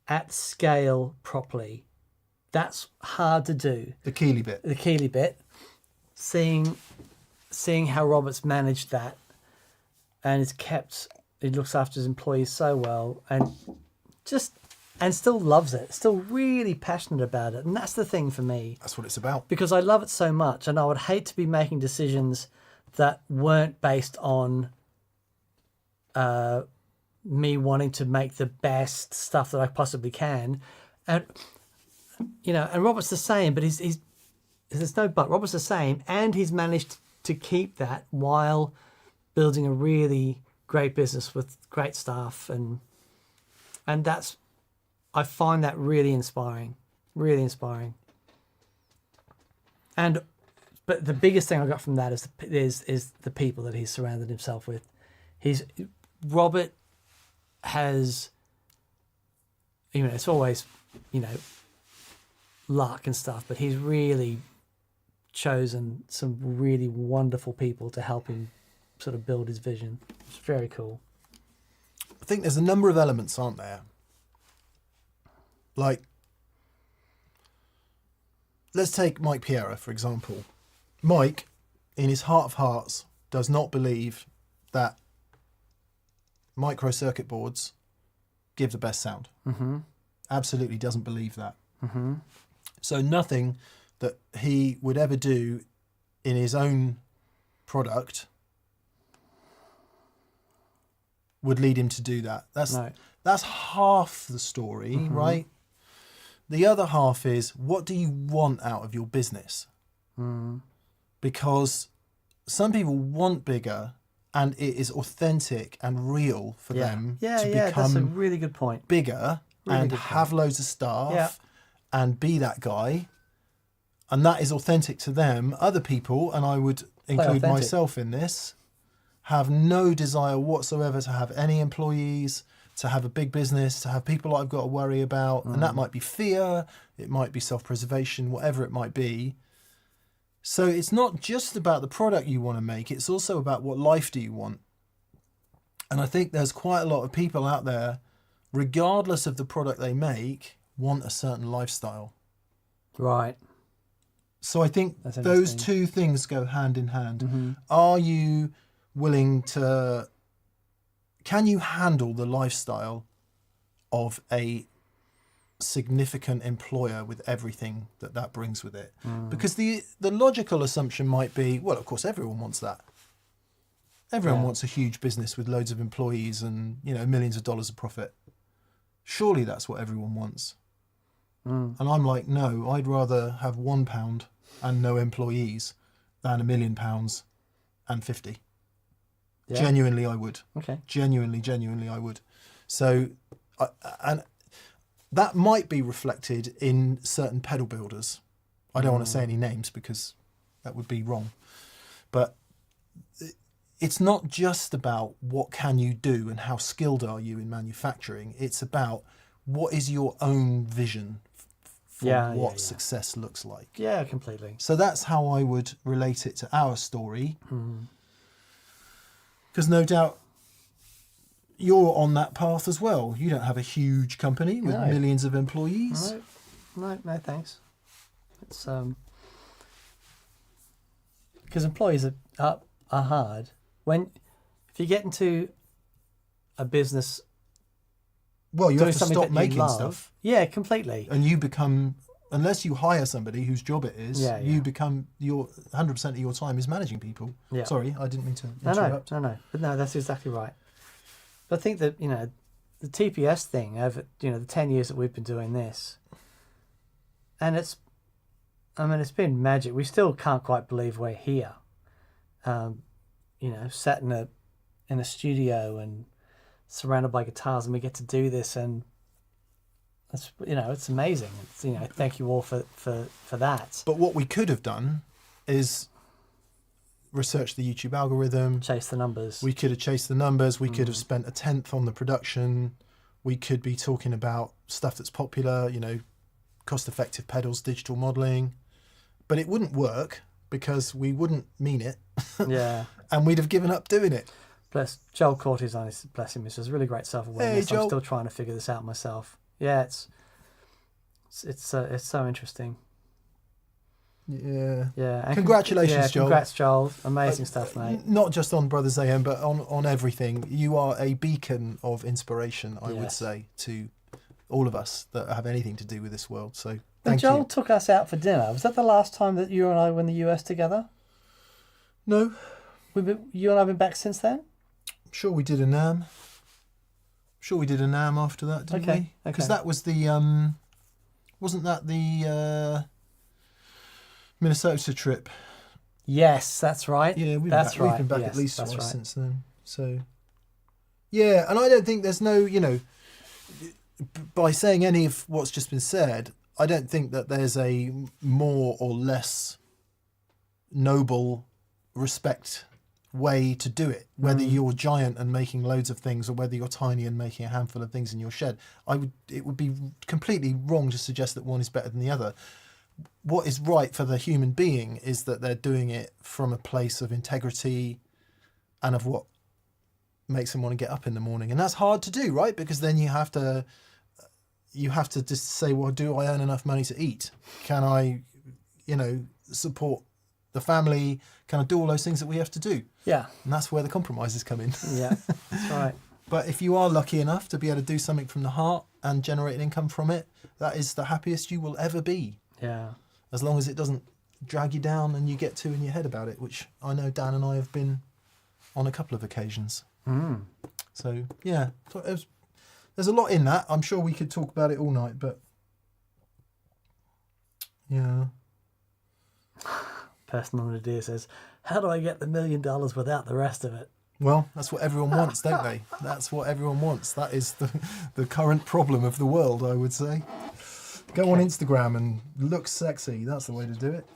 at scale properly. That's hard to do. The Keeley bit. The Keeley bit. Seeing how Robert's managed that and he looks after his employees so well and still loves it, still really passionate about it. And that's the thing for me. That's what it's about. Because I love it so much, and I would hate to be making decisions that weren't based on me wanting to make the best stuff that I possibly can. And, and Robert's the same, but he's there's no but. Robert's the same, and he's managed to keep that while building a really great business with great staff. And that's, I find that really inspiring, really inspiring. But the biggest thing I got from that is the people that he's surrounded himself with. Robert has, it's always, luck and stuff, but he's really chosen some really wonderful people to help him sort of build his vision. It's very cool. I think there's a number of elements, aren't there? Like, let's take Mike Piera, for example. Mike, in his heart of hearts, does not believe that micro circuit boards give the best sound. Mm-hmm. Absolutely doesn't believe that. Mm-hmm. So nothing that he would ever do in his own product would lead him to do that. That's half the story, right? The other half is, what do you want out of your business? Because some people want bigger, and it is authentic and real for them to become that's a really good point. Bigger and have loads of staff and be that guy. And that is authentic to them. Other people, and I would include myself in this, have no desire whatsoever to have any employees, to have a big business, to have people I've got to worry about. And that might be fear, it might be self-preservation, whatever it might be. So it's not just about the product you want to make, it's also about what life do you want. And I think there's quite a lot of people out there regardless of the product they make, want a certain lifestyle. Right. So I think That's those interesting. two things go hand in hand. Mm-hmm. Are you willing to... Can you handle the lifestyle of a significant employer with everything that brings with it? Because the logical assumption might be, well, of course, everyone wants that. Everyone wants a huge business with loads of employees and, you know, millions of dollars of profit. Surely that's what everyone wants. And I'm like, no, I'd rather have £1 and no employees than £1 million and 50. Yeah. Genuinely, I would. Okay. Genuinely, I would. So, and that might be reflected in certain pedal builders. I don't want to say any names because that would be wrong. But it's not just about what can you do and how skilled are you in manufacturing. It's about what is your own vision for what success looks like. Yeah, completely. So that's how I would relate it to our story. Because no doubt you're on that path as well. You don't have a huge company with millions of employees. No, thanks. It's because employees are hard. If you get into a business, well, you have doing to something stop that you making love, stuff. Yeah, completely. And you become, unless you hire somebody whose job it is, you become, your 100% of your time is managing people. Yeah. Sorry, I didn't mean to interrupt. No. But no, that's exactly right. But I think that, the TPS thing over, the 10 years that we've been doing this, and it's been magic. We still can't quite believe we're here. Sat in a studio and surrounded by guitars, and we get to do this, and it's it's amazing. It's, thank you all for that. But what we could have done is research the YouTube algorithm, Chase the numbers. We could have chased the numbers. We could have spent 1/10 on the production. We could be talking about stuff that's popular, cost-effective pedals, digital modeling, but it wouldn't work because we wouldn't mean it. Yeah. And we'd have given up doing it. Bless Joel Corty's on his, bless him, it's really great self-awareness. Hey, Joel. I'm still trying to figure this out myself. Yeah, it's so interesting. Yeah. Yeah. And Congratulations, Joel. Congrats, Joel. Amazing stuff, mate. Not just on Brothers AM, but on everything. You are a beacon of inspiration, I would say, to all of us that have anything to do with this world. So thank you. Joel took us out for dinner. Was that the last time that you and I were in the US together? No. You and I have been back since then? I'm sure we did a NAM. After that, didn't we? Because that was the... wasn't that the Minnesota trip? Yes, that's right. Yeah, we've been back at least twice since then. So, yeah, and I don't think there's no, by saying any of what's just been said, I don't think that there's a more or less noble respect way to do it, whether you're giant and making loads of things or whether you're tiny and making a handful of things in your shed. It would be completely wrong to suggest that one is better than the other. What is right for the human being is that they're doing it from a place of integrity and of what makes them want to get up in the morning. And that's hard to do, right? Because then you have to just say, well, do I earn enough money to eat? Can I, support the family? Can I do all those things that we have to do? Yeah. And that's where the compromises come in. Yeah, that's right. But if you are lucky enough to be able to do something from the heart and generate an income from it, that is the happiest you will ever be. Yeah. As long as it doesn't drag you down and you get too in your head about it, which I know Dan and I have been on a couple of occasions. So, yeah, there's a lot in that. I'm sure we could talk about it all night, but yeah. Person on the deer says, how do I get the $1 million without the rest of it? Well, that's what everyone wants, don't they? That's what everyone wants. That is the current problem of the world, I would say. Go on Instagram and look sexy. That's the way to do it.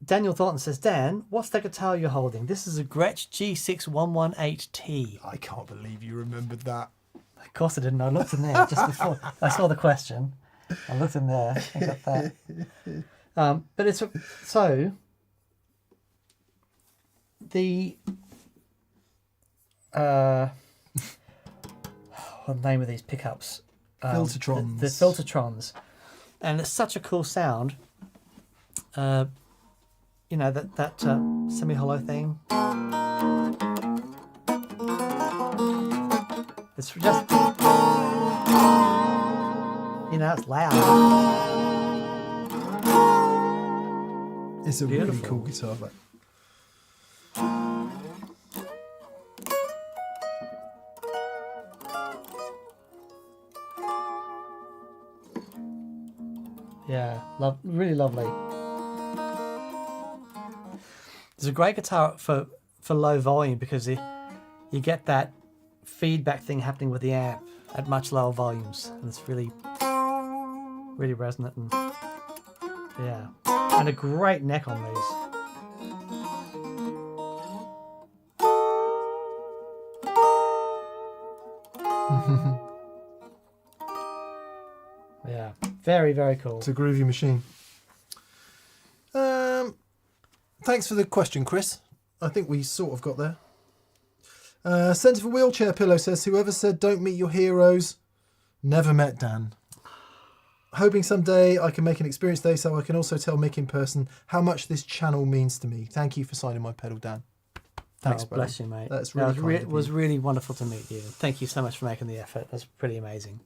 Daniel Thornton says, Dan, what's the guitar you're holding? This is a Gretsch G6118T. I can't believe you remembered that. Of course I didn't. I looked in there just before I saw the question. I looked in there. I got that. But it's so the what the name of these pickups? Filtertrons. The Filtertrons. And it's such a cool sound. You know, that semi-hollow thing. It's just, you know, it's loud. It's a Beautiful. really cool guitar. But Yeah, really lovely. It's a great guitar for low volume because you get that feedback thing happening with the amp at much lower volumes, and it's really resonant, and yeah, and a great neck on these. Yeah, very, very cool. it's a groovy machine. Thanks for the question, Chris. I think we sort of got there. Centre for Wheelchair Pillow says, whoever said don't meet your heroes never met Dan. Hoping someday I can make an experience day so I can also tell Mick in person how much this channel means to me. Thank you for signing my pedal, Dan. Thanks, Oh, buddy. bless you, mate. That's really kind of it was you. really wonderful to meet you. Thank you so much for making the effort. That's pretty amazing.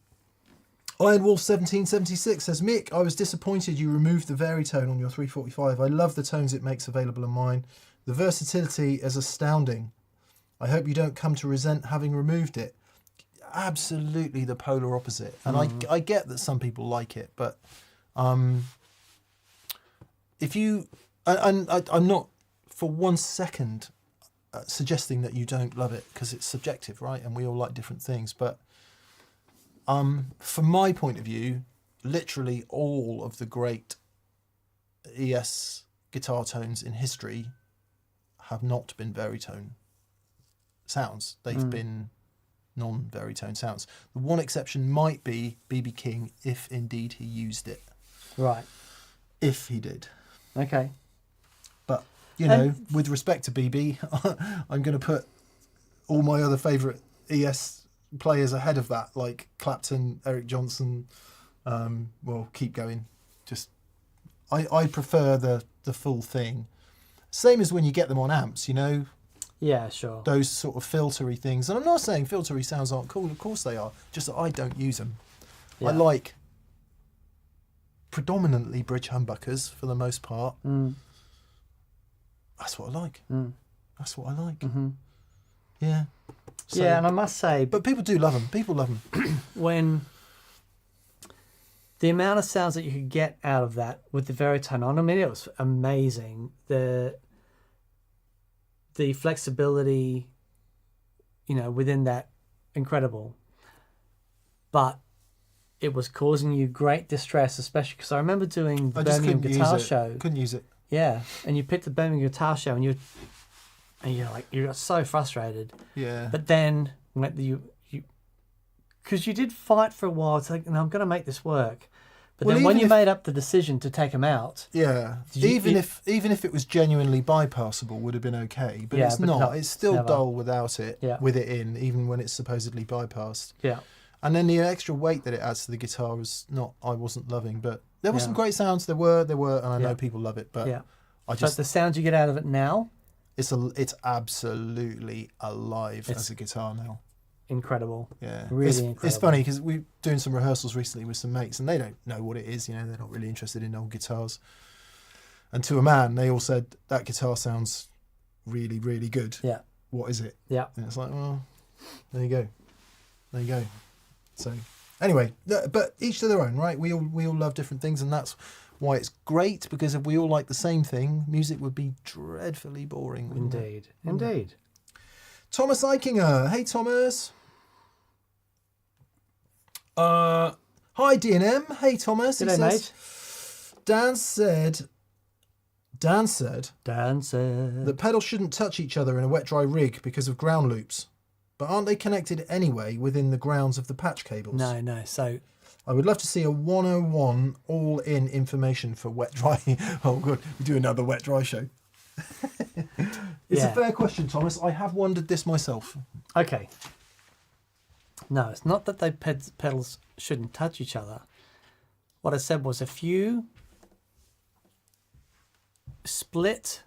Iron Wolf 1776 says, Mick, I was disappointed you removed the Varitone on your 345. I love the tones it makes available on mine. The versatility is astounding. I hope you don't come to resent having removed it. Absolutely the polar opposite. And I get that some people like it, but if you... And I'm not for 1 second suggesting that you don't love it, because it's subjective, right? And we all like different things, but from my point of view, literally all of the great ES guitar tones in history have not been Varitone sounds. They've been non-Varitone sounds. The one exception might be B.B. King, if indeed he used it. Right. If he did. Okay. But, you know, with respect to B.B., I'm going to put all my other favourite ES players ahead of that, like Clapton, Eric Johnson. Well, keep going. Just, I prefer the full thing. Same as when you get them on amps, you know. Yeah, sure. Those sort of filtery things. And I'm not saying filtery sounds aren't cool. Of course they are. Just that I don't use them. Yeah. I like predominantly bridge humbuckers for the most part. That's what I like. That's what I like. Yeah. So, yeah, and I must say, but people do love them. People love them. when the amount of sounds that you could get out of that with the Varitone on, I mean, it was amazing. The flexibility, you know, within that, incredible. But it was causing you great distress, especially because I remember doing the Birmingham Guitar Show. Couldn't use it. Yeah, and you picked the Birmingham Guitar Show, and you're like, you got so frustrated. Yeah. But then when you because you did fight for a while, it's like, no, I'm going to make this work. But Well, then when even you if- made up the decision to take them out, Yeah. Even if it was genuinely bypassable, would have been okay. But Yeah, it's but not. no, It's still never. dull without it. Yeah. With it in, even when it's supposedly bypassed. yeah, And then the extra weight that it adds to the guitar was not. I wasn't loving, but there were Yeah. some great sounds. There were, and I know Yeah. people love it. But yeah. I But just, the sounds you get out of it now, it's absolutely alive It's- as a guitar now. incredible. Yeah, Really it's incredible. funny because we're doing some rehearsals recently with some mates, and they don't know what it is. You know, they're not really interested in old guitars. And to a man, they all said that guitar sounds really, really good. Yeah, What is it? yeah. And it's like, well, there you go, there you go. So anyway, but each to their own, right? We all love different things, and that's why it's great. Because if we all like the same thing, music would be dreadfully boring. wouldn't it? Indeed. Thomas Eichinger. Hey, Thomas. Hi, D&M. Hey, Thomas. He G'day, says, mate. Dan said Dancer. that pedals shouldn't touch each other in a wet-dry rig because of ground loops. But aren't they connected anyway within the grounds of the patch cables? No. So I would love to see a 101 all-in information for wet-dry. Oh, good. We do another wet-dry show. It's Yeah. a fair question, Thomas. I have wondered this myself. okay. No, it's not that they pedals shouldn't touch each other. What I said was if you split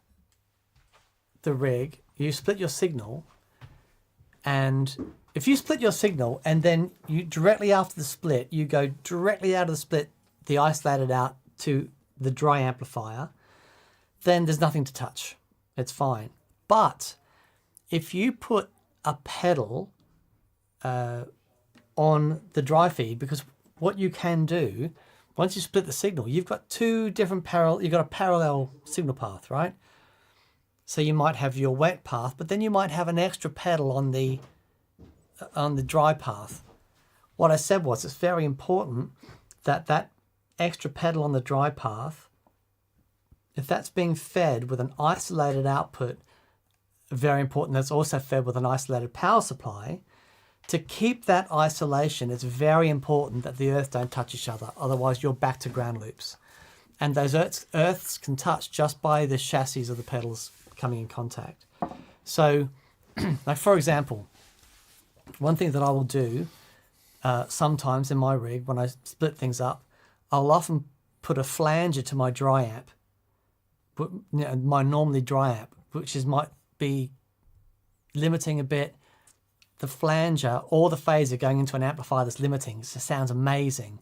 the rig, you split your signal, and if you split your signal and then you directly after the split, you go directly out of the split, the isolated out to the dry amplifier, then there's nothing to touch. It's fine. But if you put a pedal on the dry feed, because what you can do, once you split the signal, you've got two different you've got a parallel signal path, right? So you might have your wet path, but then you might have an extra pedal on the dry path. What I said was it's very important that that extra pedal on the dry path, if that's being fed with an isolated output, very important that's also fed with an isolated power supply. To keep that isolation, it's very important that the earths don't touch each other. Otherwise, you're back to ground loops. And those earths can touch just by the chassis of the pedals coming in contact. So, like for example, one thing that I will do sometimes in my rig when I split things up, I'll often put a flanger to my dry amp, my normally dry amp, which might be limiting a bit. The flanger or the phaser going into an amplifier that's limiting. It just sounds amazing.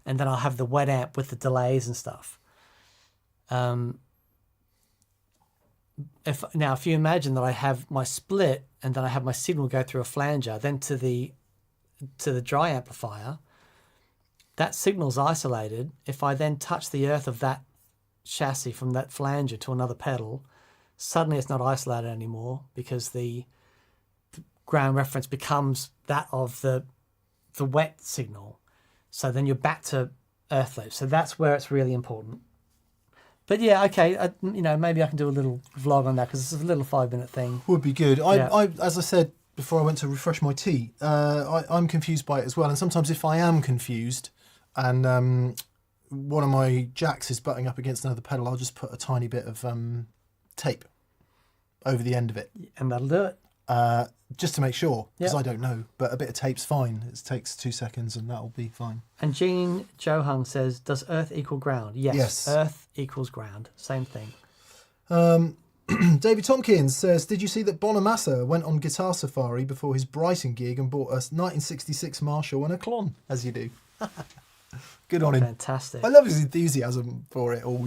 And then I'll have the wet amp with the delays and stuff. If you imagine that I have my split and then I have my signal go through a flanger, then to the dry amplifier, that signal's isolated. If I then touch the earth of that chassis from that flanger to another pedal, suddenly it's not isolated anymore because the ground reference becomes that of the wet signal. So then you're back to earth loop. So that's where it's really important. But yeah, okay, maybe I can do a little vlog on that because it's a little 5-minute thing. Would be good. I as I said before I went to refresh my tea, I'm confused by it as well. And sometimes if I am confused and one of my jacks is butting up against another pedal, I'll just put a tiny bit of tape over the end of it. And that'll do it. Just to make sure, because I don't know. But a bit of tape's fine. It takes 2 seconds and that'll be fine. And Jean Johung says, does earth equal ground? Yes. Earth equals ground. Same thing. David Tompkins says, did you see that Bonamassa went on guitar safari before his Brighton gig and bought us 1966 Marshall and a Klon, as you do? Good on him. Fantastic. I love his enthusiasm for it all,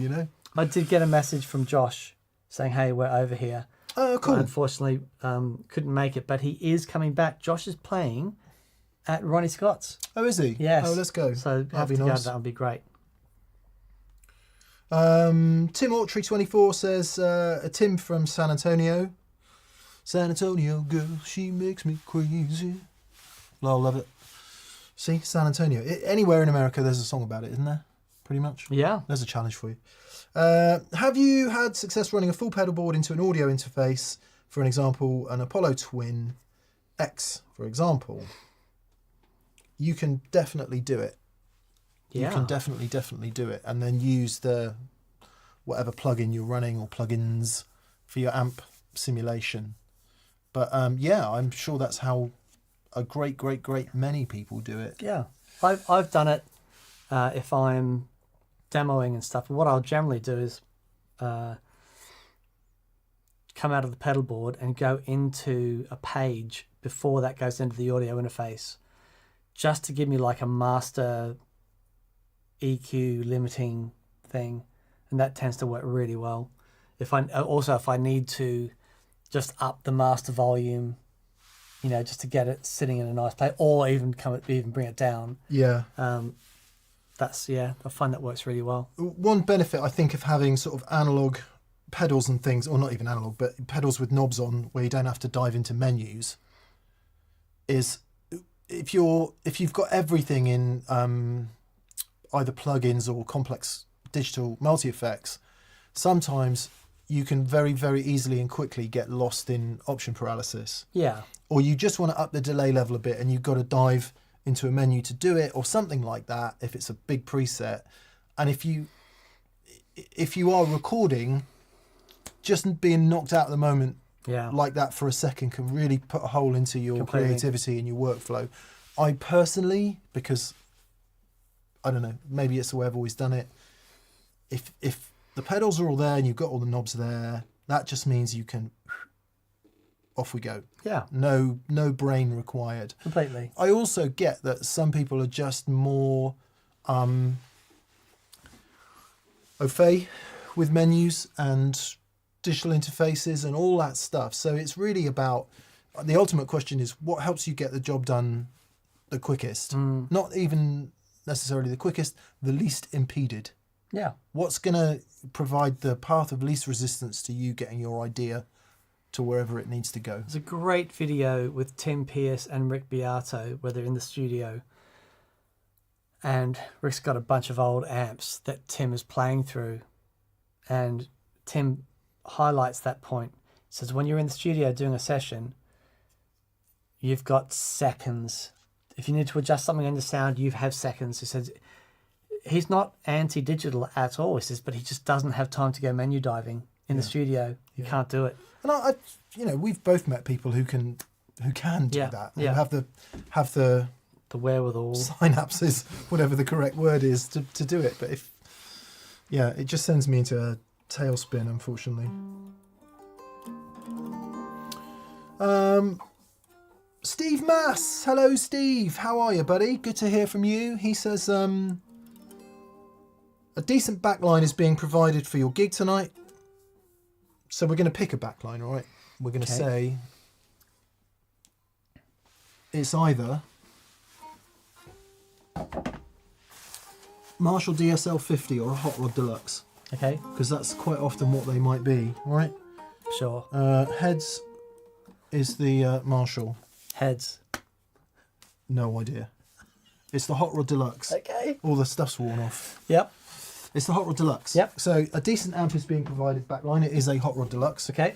I did get a message from Josh saying, hey, we're over here. Oh, cool. Unfortunately, couldn't make it, but he is coming back. Josh is playing at Ronnie Scott's. Oh, is he? Yes. Oh, let's go. So that'd be nice. That would be great. Tim Autry24 says, Tim from San Antonio. San Antonio girl, she makes me crazy. Well, I love it. See, San Antonio. Anywhere in America, there's a song about it, isn't there? Pretty much. Yeah. There's a challenge for you. Have you had success running a full pedal board into an audio interface? For an example, an Apollo Twin X, for example. You can definitely do it. Yeah. You can definitely do it. And then use the whatever plugin you're running or plugins for your amp simulation. But I'm sure that's how a great many people do it. Yeah. I've done it if I'm demoing and stuff. What I'll generally do is come out of the pedal board and go into a page before that goes into the audio interface, just to give me like a master EQ limiting thing, and that tends to work really well. If I need to just up the master volume, just to get it sitting in a nice place, or even bring it down. Yeah. I find that works really well. One benefit I think of having sort of analog pedals and things, or not even analog, but pedals with knobs on where you don't have to dive into menus, is if you've got everything in either plugins or complex digital multi-effects, sometimes you can very, very easily and quickly get lost in option paralysis. Yeah. Or you just want to up the delay level a bit and you've got to dive into a menu to do it, or something like that if it's a big preset. And if you are recording, just being knocked out at the moment like that for a second can really put a hole into your creativity and your workflow. I personally, because I don't know, maybe it's the way I've always done it. If the pedals are all there and you've got all the knobs there, that just means you can. Off we go. Yeah. No brain required. Completely. I also get that some people are just more au fait with menus and digital interfaces and all that stuff. So it's really about, the ultimate question is what helps you get the job done the quickest. Not even necessarily the quickest, the least impeded. Yeah. What's going to provide the path of least resistance to you getting your idea to wherever it needs to go. There's a great video with Tim Pierce and Rick Beato where they're in the studio, and Rick's got a bunch of old amps that Tim is playing through, and Tim highlights that point. He says when you're in the studio doing a session, you've got seconds. If you need to adjust something in the sound, you have seconds. He says he's not anti-digital at all. He says, but he just doesn't have time to go menu diving in the studio. You can't do it. And I, we've both met people who can do that. Who have the wherewithal, synapses, whatever the correct word is, to do it. But it just sends me into a tailspin, unfortunately. Steve Mass, hello Steve, how are you, buddy? Good to hear from you. He says a decent backline is being provided for your gig tonight. So we're going to pick a backline, all right? We're going to say it's either Marshall DSL 50 or a Hot Rod Deluxe. Okay. Because that's quite often what they might be, all right? Sure. Heads is the Marshall. Heads. No idea. It's the Hot Rod Deluxe. Okay. All the stuff's worn off. Yep. It's the Hot Rod Deluxe. Yep. So a decent amp is being provided backline. It is a Hot Rod Deluxe. Okay.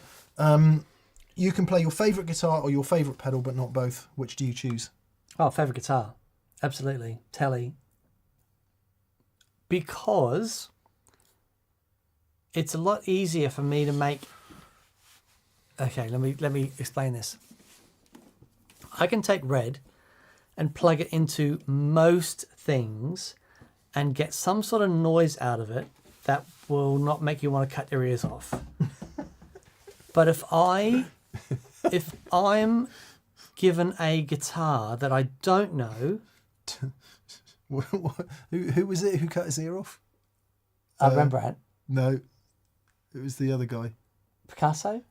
You can play your favourite guitar or your favourite pedal, but not both. Which do you choose? Oh, favourite guitar. Absolutely. Telly. Because it's a lot easier for me to make... Okay, let me explain this. I can take red and plug it into most things and get some sort of noise out of it that will not make you want to cut your ears off. But if I'm given a guitar that I don't know... Who was it who cut his ear off? Rembrandt. No, it was the other guy. Picasso?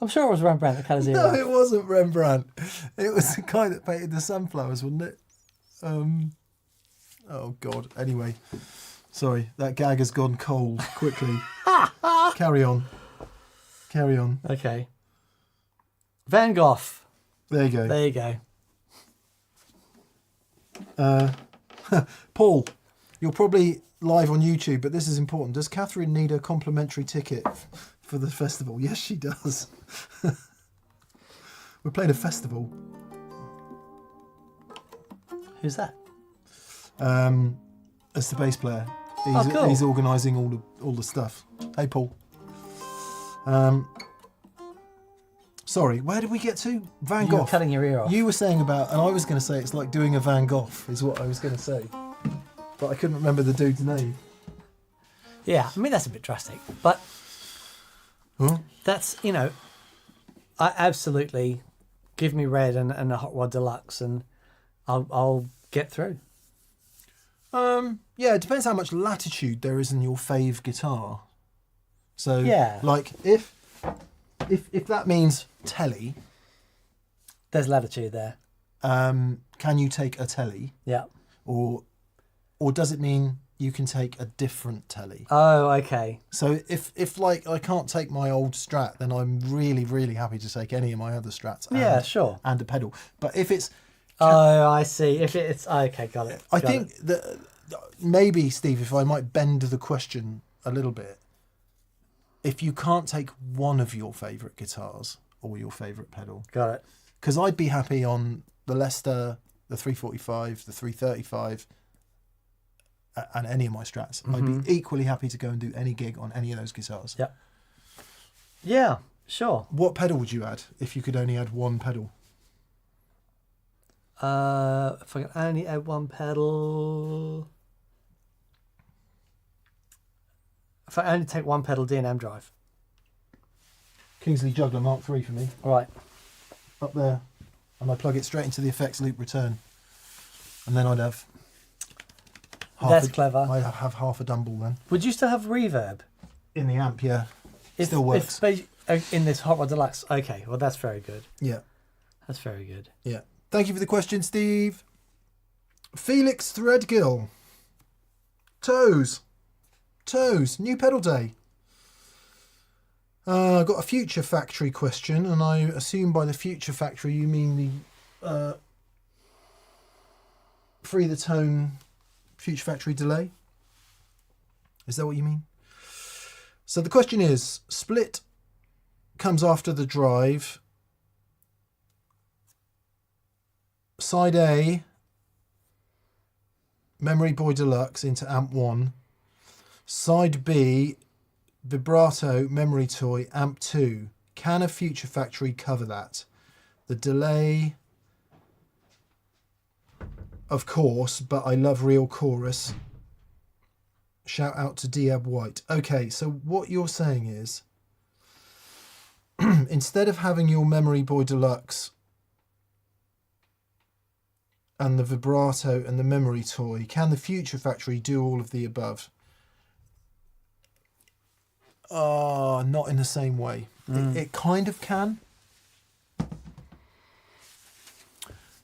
I'm sure it was Rembrandt that cut his ear off. No, it wasn't Rembrandt. It was the guy that painted the sunflowers, wasn't it? Oh, God. Anyway, sorry, that gag has gone cold quickly. Carry on. Okay. Van Gogh. There you go. There you go. Paul, you're probably live on YouTube, but this is important. Does Catherine need a complimentary ticket for the festival? Yes, she does. We're playing a festival. Who's that? It's the bass player. Cool. He's organising all the stuff. Hey, Paul. Sorry, where did we get to? Van Gogh. You were cutting your ear off. You were saying about, and I was going to say it's like doing a Van Gogh, is what I was going to say. But I couldn't remember the dude's name. Yeah, I mean, that's a bit drastic. But that's, I absolutely give me red and a Hot Rod Deluxe and I'll get through. Yeah, it depends how much latitude there is in your fave guitar. So, yeah, like, if that means telly... There's latitude there. Can you take a telly? Yeah. Or does it mean you can take a different telly? Oh, okay. So if like I can't take my old Strat, then I'm really, really happy to take any of my other Strats. Yeah, sure. And a pedal. But if it's... Oh, I see. If it's... Okay, got it. I think that maybe, Steve, if I might bend the question a little bit, if you can't take one of your favourite guitars or your favourite pedal... Got it. Because I'd be happy on the Lester, the 345, the 335... and any of my Strats. I'd be equally happy to go and do any gig on any of those guitars. Yeah. Yeah. Sure. What pedal would you add if you could only add one pedal? If I can only add one pedal... If I only take one pedal, D&M drive. Kingsley Juggler Mark III for me. All right. Up there. And I plug it straight into the effects loop return. And then I'd have... That's clever. I'd have half a dumble then. Would you still have reverb? In the amp, yeah. Still works. In this Hot Rod Deluxe. Okay, well that's very good. Yeah. That's very good. Yeah. Thank you for the question, Steve. Felix Threadgill. Toes. New pedal day. I've got a Future Factory question, and I assume by the Future Factory you mean the Free the Tone Future Factory delay. Is that what you mean? So the question is, split comes after the drive. Side A, Memory Boy Deluxe into amp 1. Side B, Vibrato Memory Toy amp 2. Can a Future Factory cover that? The delay, of course, but I love real chorus. Shout out to Diab White. Okay, so what you're saying is, instead of having your Memory Boy Deluxe and the Vibrato and the Memory Toy, can the Future Factory do all of the above? Not in the same way. It kind of can.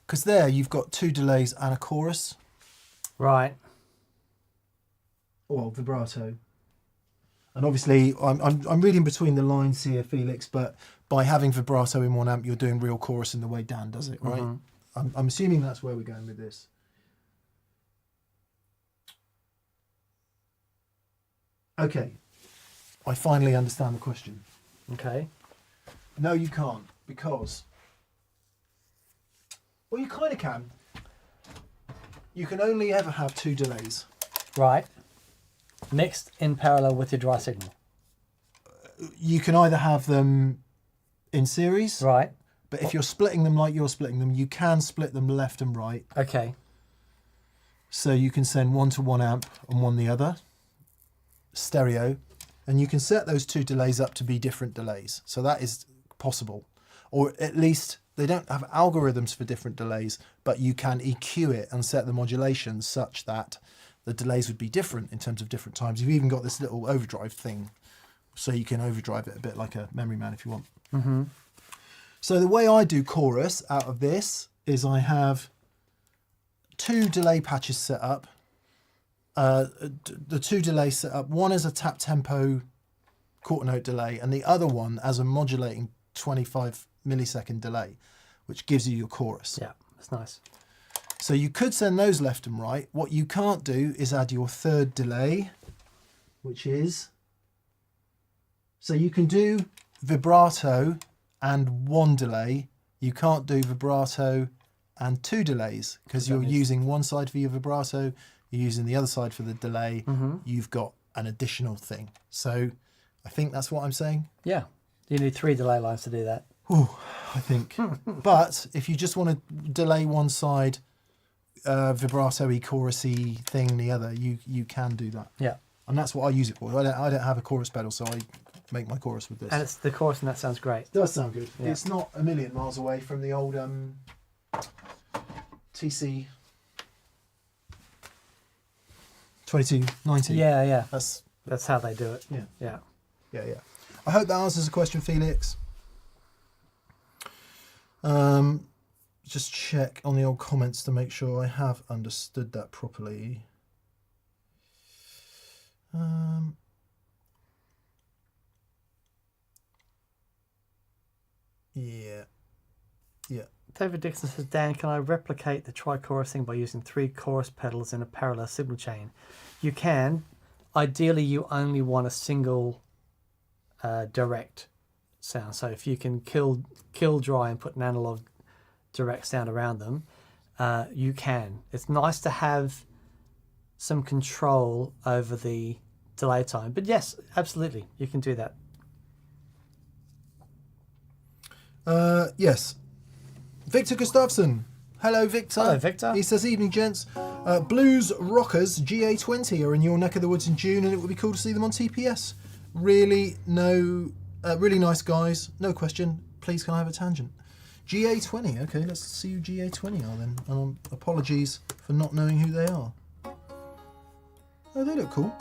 Because there you've got 2 delays and a chorus. Right. Well, vibrato. And obviously, I'm reading between the lines here, Felix, but by having vibrato in one amp, you're doing real chorus in the way Dan does it, right? I'm assuming that's where we're going with this. Okay. I finally understand the question. Okay. No, you can't, because... Well, you kind of can. You can only ever have 2 delays. Right. Mixed in parallel with your dry signal. You can either have them in series. Right. But if you're splitting them like you're splitting them, you can split them left and right. Okay. So you can send one to one amp and one the other. Stereo. And you can set those 2 delays up to be different delays. So that is possible. Or at least they don't have algorithms for different delays, but you can EQ it and set the modulations such that the delays would be different in terms of different times. You've even got this little overdrive thing, so you can overdrive it a bit like a Memory Man if you want. Mm-hmm. So the way I do chorus out of this is I have 2 delay patches set up. The 2 delays set up. One as a tap tempo quarter note delay, and the other one as a modulating 25 millisecond delay, which gives you your chorus. Yeah, that's nice. So you could send those left and right. What you can't do is add your 3rd delay, which is... So you can do vibrato and 1 delay. You can't do vibrato and 2 delays, because you're using one side for your vibrato, you're using the other side for the delay. You've got an additional thing. So I think that's what I'm saying. Yeah. You need 3 delay lines to do that. Ooh, I think. But if you just want to delay one side, vibrato-y, chorus-y thing the other, you can do that. Yeah. And that's what I use it for. I don't have a chorus pedal, so I make my chorus with this. And it's the chorus, and that sounds great. It does sound good. Yeah. It's not a million miles away from the old TC 2290. Yeah, yeah. That's how they do it. Yeah. Yeah. Yeah. I hope that answers the question, Felix. Just check on the old comments to make sure I have understood that properly. Yeah. David Dixon says, Dan, can I replicate the tri-chorusing by using 3 chorus pedals in a parallel signal chain? You can. Ideally, you only want a single direct sound. So if you can kill dry and put an analog direct sound around them, you can. It's nice to have some control over the delay time. But yes, absolutely, you can do that. Yes. Victor Gustafsson. Hello, Victor. Hello, Victor. He says, evening, gents. Blues Rockers GA20 are in your neck of the woods in June, and it would be cool to see them on TPS. Really nice guys. No question. Please, can I have a tangent? GA20. Okay, let's see who GA20 are then. Apologies for not knowing who they are. Oh, they look cool.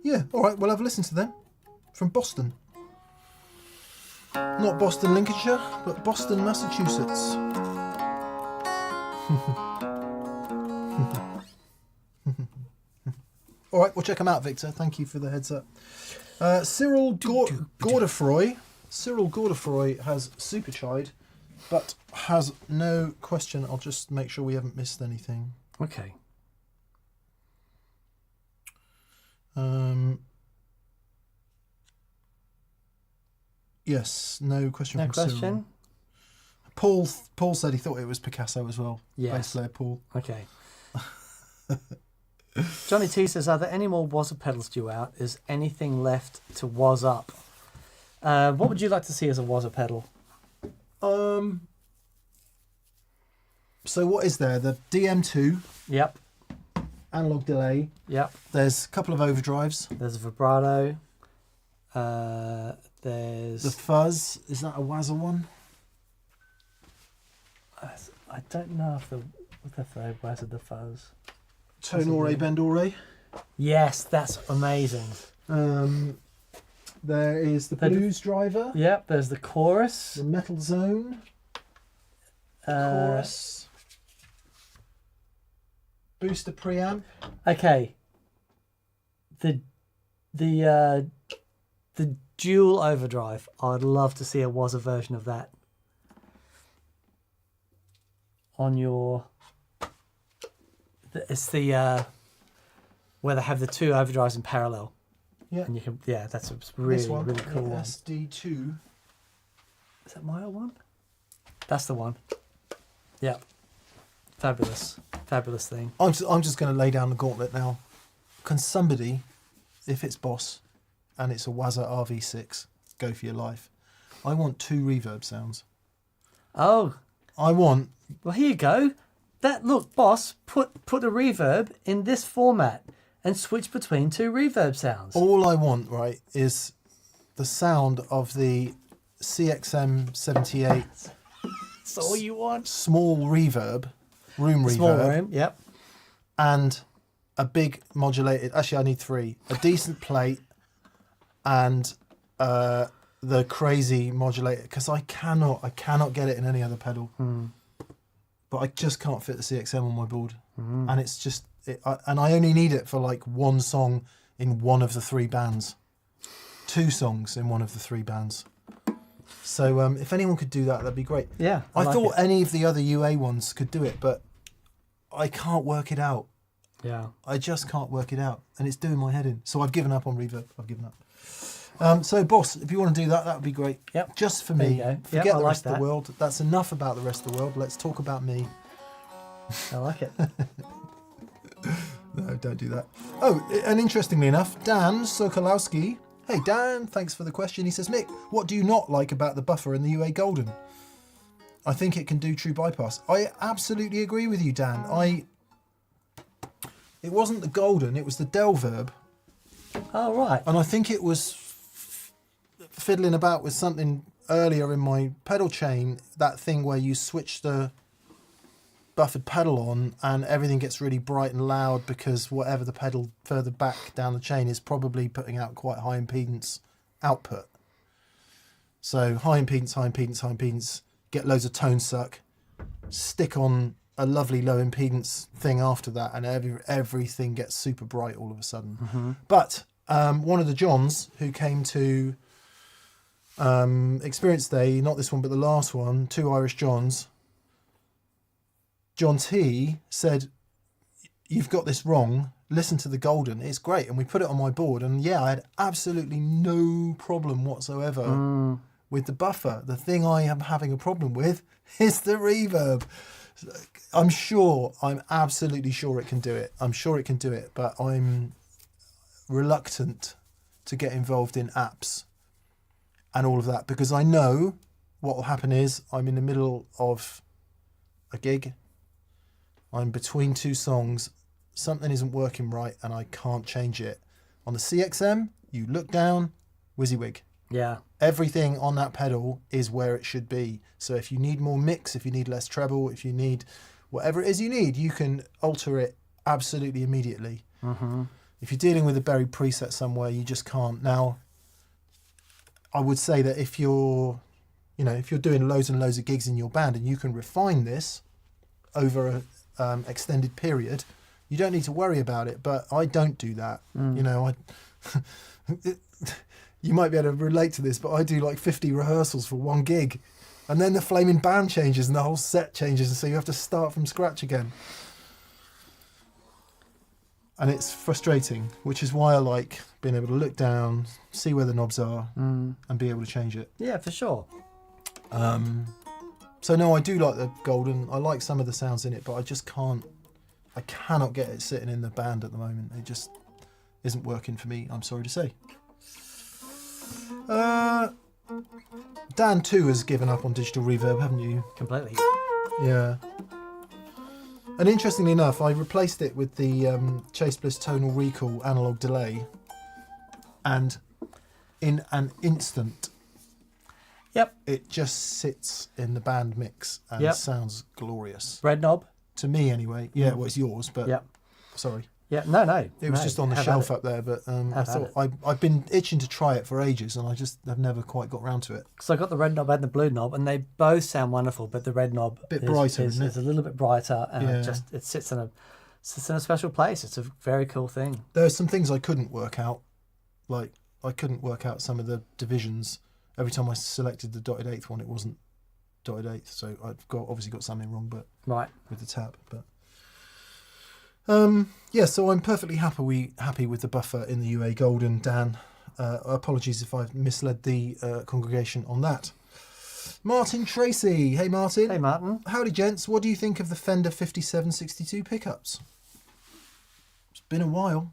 Yeah, all right, well, I've listened to them. From Boston. Not Boston, Lincolnshire, but Boston, Massachusetts. All right, we'll check them out, Victor. Thank you for the heads up. Cyril Gordefroy. Cyril Gordefroy has superchied, but has no question. I'll just make sure we haven't missed anything. Okay. Yes, no question No from question. Cyril. Paul said he thought it was Picasso as well. Yes. Bass player Paul. Okay. Johnny T says, are there any more Waza pedals due out? Is anything left to Waz up? What would you like to see as a Waza pedal? So what is there? The DM2, Yep. analog delay. Yep. There's a couple of overdrives. There's a vibrato. There's... The fuzz. Is that a Waza one? I don't know if the where's the fuzz. Tonore Bendore. Yes, that's amazing. There is the blues driver. Yep, there's the chorus. The metal zone. Chorus. Booster preamp. Okay. The dual overdrive. I'd love to see a Waza version of that. On your... It's the... where they have the two overdrives in parallel. Yeah. And you can... Yeah, that's a really, really cool one. SD2. Is that my old one? That's the one. Yeah. Fabulous. Fabulous thing. I'm just going to lay down the gauntlet now. Can somebody, if it's Boss and it's a Waza RV6, go for your life? I want 2 reverb sounds. Oh. I want... Well, here you go. Look, Boss, put a reverb in this format and switch between 2 reverb sounds. All I want, right, is the sound of the CXM 78. That's all you want. Small reverb, room reverb. Small room, yep. And a big modulated... Actually, I need 3. A decent plate and the crazy modulator, because I cannot get it in any other pedal. But I just can't fit the CXM on my board. And it's just... and I only need it for like 1 song in one of the 3 bands. 2 songs in one of the 3 bands. So if anyone could do that, that'd be great. Yeah, I thought any of the other UA ones could do it, but I can't work it out. Yeah. I just can't work it out. And it's doing my head in. So I've given up on reverb. I've given up. So, Boss, if you want to do that, that would be great. Yep. Just for There me. you go. Forget Yep, I the like rest of that. the world. That's enough about the rest of the world. Let's talk about me. I like it. No, don't do that. Oh, and interestingly enough, Dan Sokolowski. Hey, Dan, thanks for the question. He says, Mick, what do you not like about the buffer in the UA Golden? I think it can do true bypass. I absolutely agree with you, Dan. It wasn't the Golden, it was the Delverb. Oh, right. And I think it was fiddling about with something earlier in my pedal chain, that thing where you switch the buffered pedal on and everything gets really bright and loud because whatever the pedal further back down the chain is probably putting out quite high impedance output. So high impedance, get loads of tone suck, stick on a lovely low impedance thing after that, and everything gets super bright all of a sudden. But one of the Johns who came to Experience Day, not this one but the last one, 2 Irish Johns, John T said, you've got this wrong, listen to the Golden, it's great. And we put it on my board, and yeah, I had absolutely no problem whatsoever with the buffer. The thing I am having a problem with is the reverb. I'm absolutely sure it can do it. I'm sure it can do it, but I'm reluctant to get involved in apps and all of that, because I know what will happen is I'm in the middle of a gig, I'm between two songs, something isn't working right and I can't change it. On the CXM, you look down, WYSIWYG. Yeah. Everything on that pedal is where it should be. So if you need more mix, if you need less treble, if you need whatever it is you need, you can alter it absolutely immediately. Mm-hmm. If you're dealing with a buried preset somewhere, you just can't. Now, I would say that if you're doing loads and loads of gigs in your band and you can refine this over an extended period, you don't need to worry about it. But I don't do that. You might be able to relate to this, but I do like 50 rehearsals for one gig, and then the flaming band changes and the whole set changes, and so you have to start from scratch again. And it's frustrating, which is why I like being able to look down, see where the knobs are, and be able to change it. Yeah, for sure. So no, I do like the Golden. I like some of the sounds in it, but I cannot get it sitting in the band at the moment. It just isn't working for me, I'm sorry to say. Dan too has given up on digital reverb, haven't you? Completely. Yeah. And interestingly enough, I replaced it with the Chase Bliss Tonal Recall analog delay, and in an instant, Yep. it just sits in the band mix and sounds glorious. Red knob? To me anyway. Yeah, well, it's yours, but Yep. sorry. Yeah, no. It was just on the shelf up there, but I thought I've been itching to try it for ages, and I just have never quite got round to it. So I got the red knob and the blue knob, and they both sound wonderful. But the red knob Bit brighter, is isn't it? a little bit brighter, and Yeah. it sits in a special place. It's a very cool thing. There's some things I couldn't work out, like I couldn't work out some of the divisions. Every time I selected the dotted eighth one, it wasn't dotted eighth, so I've obviously got something wrong, but Right. with the tap, but. Yeah, so I'm perfectly happy with the buffer in the UA Golden, Dan. Apologies if I've misled the congregation on that. Martin Tracy. Hey, Martin. Hey, Martin. Howdy, gents. What do you think of the Fender 5762 pickups? It's been a while.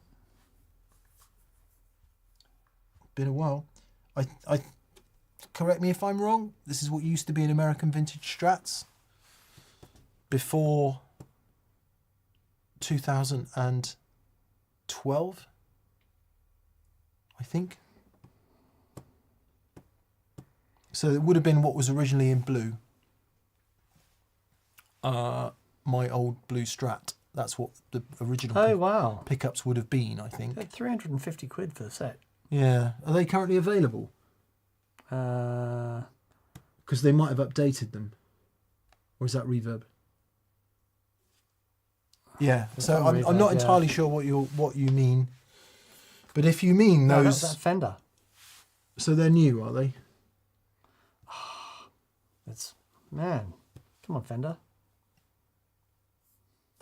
I correct me if I'm wrong. This is what used to be an American vintage Strats before 2012, I think. So it would have been what was originally in blue. My old blue Strat. That's what the original pickups would have been, I think. 350 quid for the set. Yeah. Are they currently available? Because they might have updated them. Or is that reverb? Yeah, so I'm not entirely sure what you mean, but if you mean those, that's that Fender. So they're new, are they? Man, come on, Fender.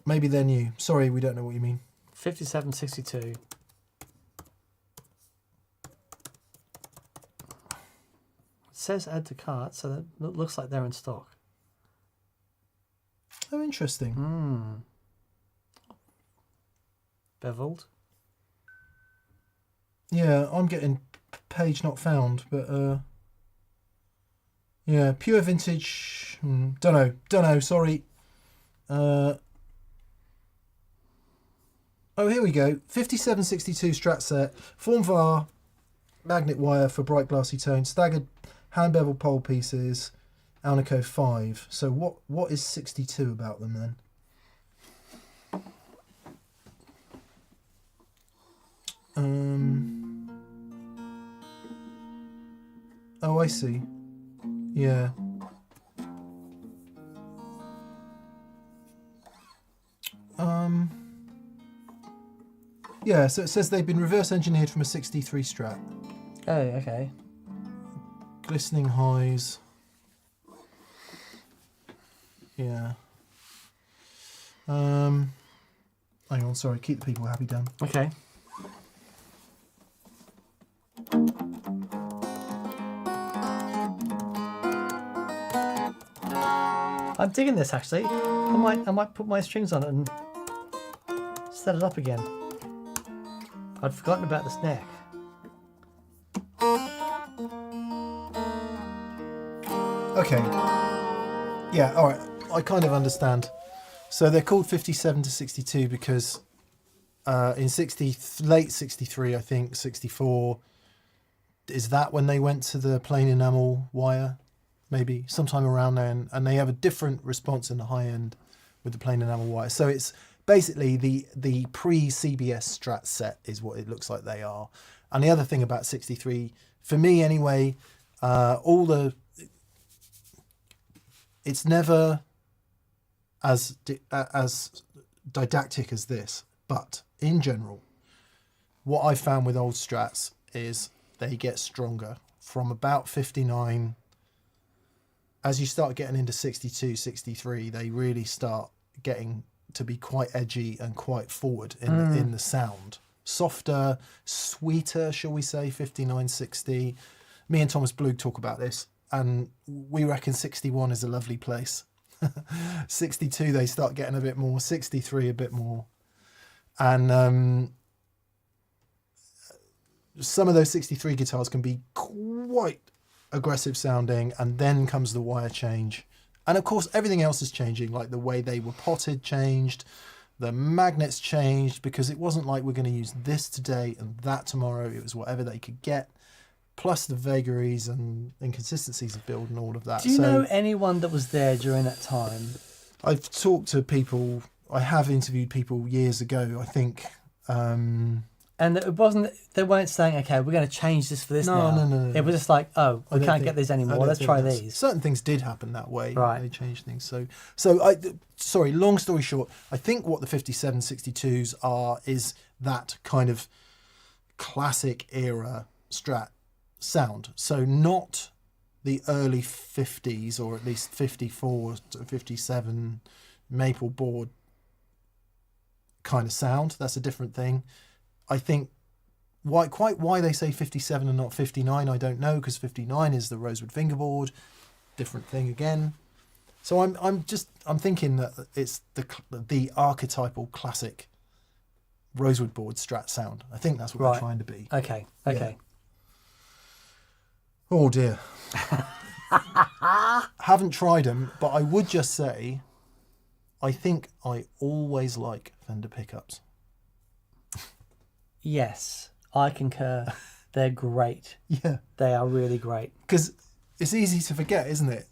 Maybe they're new. Sorry, we don't know what you mean. 5762. It says add to cart, so that looks like they're in stock. Oh, interesting. Beveled. Yeah, I'm getting page not found, but yeah, pure vintage. Don't know. Sorry. Oh, here we go. 5762 Strat set, form var, magnet wire for bright glassy tone, staggered hand bevel pole pieces, Alnico 5. So what is 62 about them then? Oh, I see. Yeah. Yeah, so it says they've been reverse engineered from a 63 Strat. Oh, okay. Glistening highs. Yeah. Hang on, sorry, keep the people happy, Dan. Okay. I'm digging this actually. I might put my strings on it and set it up again. I'd forgotten about this neck. Okay. Yeah, all right. I kind of understand. So they're called 57 to 62 because in late 63, I think, 64, is that when they went to the plain enamel wire? Maybe sometime around then. And they have a different response in the high end with the plain enamel wire. So it's basically the pre-CBS Strat set is what it looks like they are. And the other thing about 63, for me anyway, it's never as didactic as this, but in general, what I found with old Strats is they get stronger from about 59. As you start getting into 62, 63, they really start getting to be quite edgy and quite forward in the sound. Softer, sweeter, shall we say, 59, 60. Me and Thomas Blug talk about this, and we reckon 61 is a lovely place. 62, they start getting a bit more. 63, a bit more. And some of those 63 guitars can be quite aggressive sounding, and then comes the wire change. And of course, everything else is changing, like the way they were potted changed, the magnets changed, because it wasn't like we're going to use this today and that tomorrow. It was whatever they could get, plus the vagaries and inconsistencies of build and all of that. Do you know anyone that was there during that time? I've talked to people. I have interviewed people years ago, I think. And it wasn't. They weren't saying, "Okay, we're going to change this for this now." No. It was just like, "Oh, we can't get these anymore. Let's try these." Certain things did happen that way. Right. They changed things. Sorry. Long story short, I think what the 57 62s are is that kind of classic era Strat sound. So not the early 50s, or at least 54 to 57 maple board kind of sound. That's a different thing. I think why they say 57 and not 59, I don't know, because 59 is the rosewood fingerboard, different thing again. So I'm thinking that it's the archetypal classic rosewood board Strat sound. I think that's what they're trying to be. Okay. Yeah. Oh dear. Haven't tried them, but I would just say I think I always like Fender pickups. Yes, I concur. They're great. Yeah. They are really great. Because it's easy to forget, isn't it?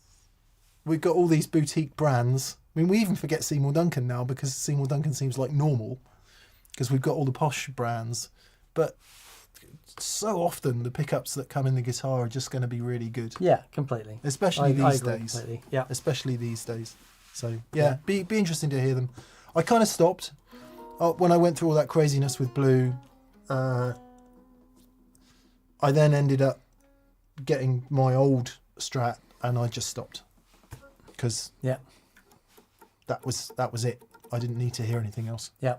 We've got all these boutique brands. I mean, we even forget Seymour Duncan now, because Seymour Duncan seems like normal, because we've got all the posh brands. But so often the pickups that come in the guitar are just going to be really good. Yeah, completely. Especially these days. Completely. Yeah. Especially these days. So, yeah, be interesting to hear them. I kind of stopped when I went through all that craziness with Blue. I then ended up getting my old Strat, and I just stopped because that was it. I didn't need to hear anything else. Yeah,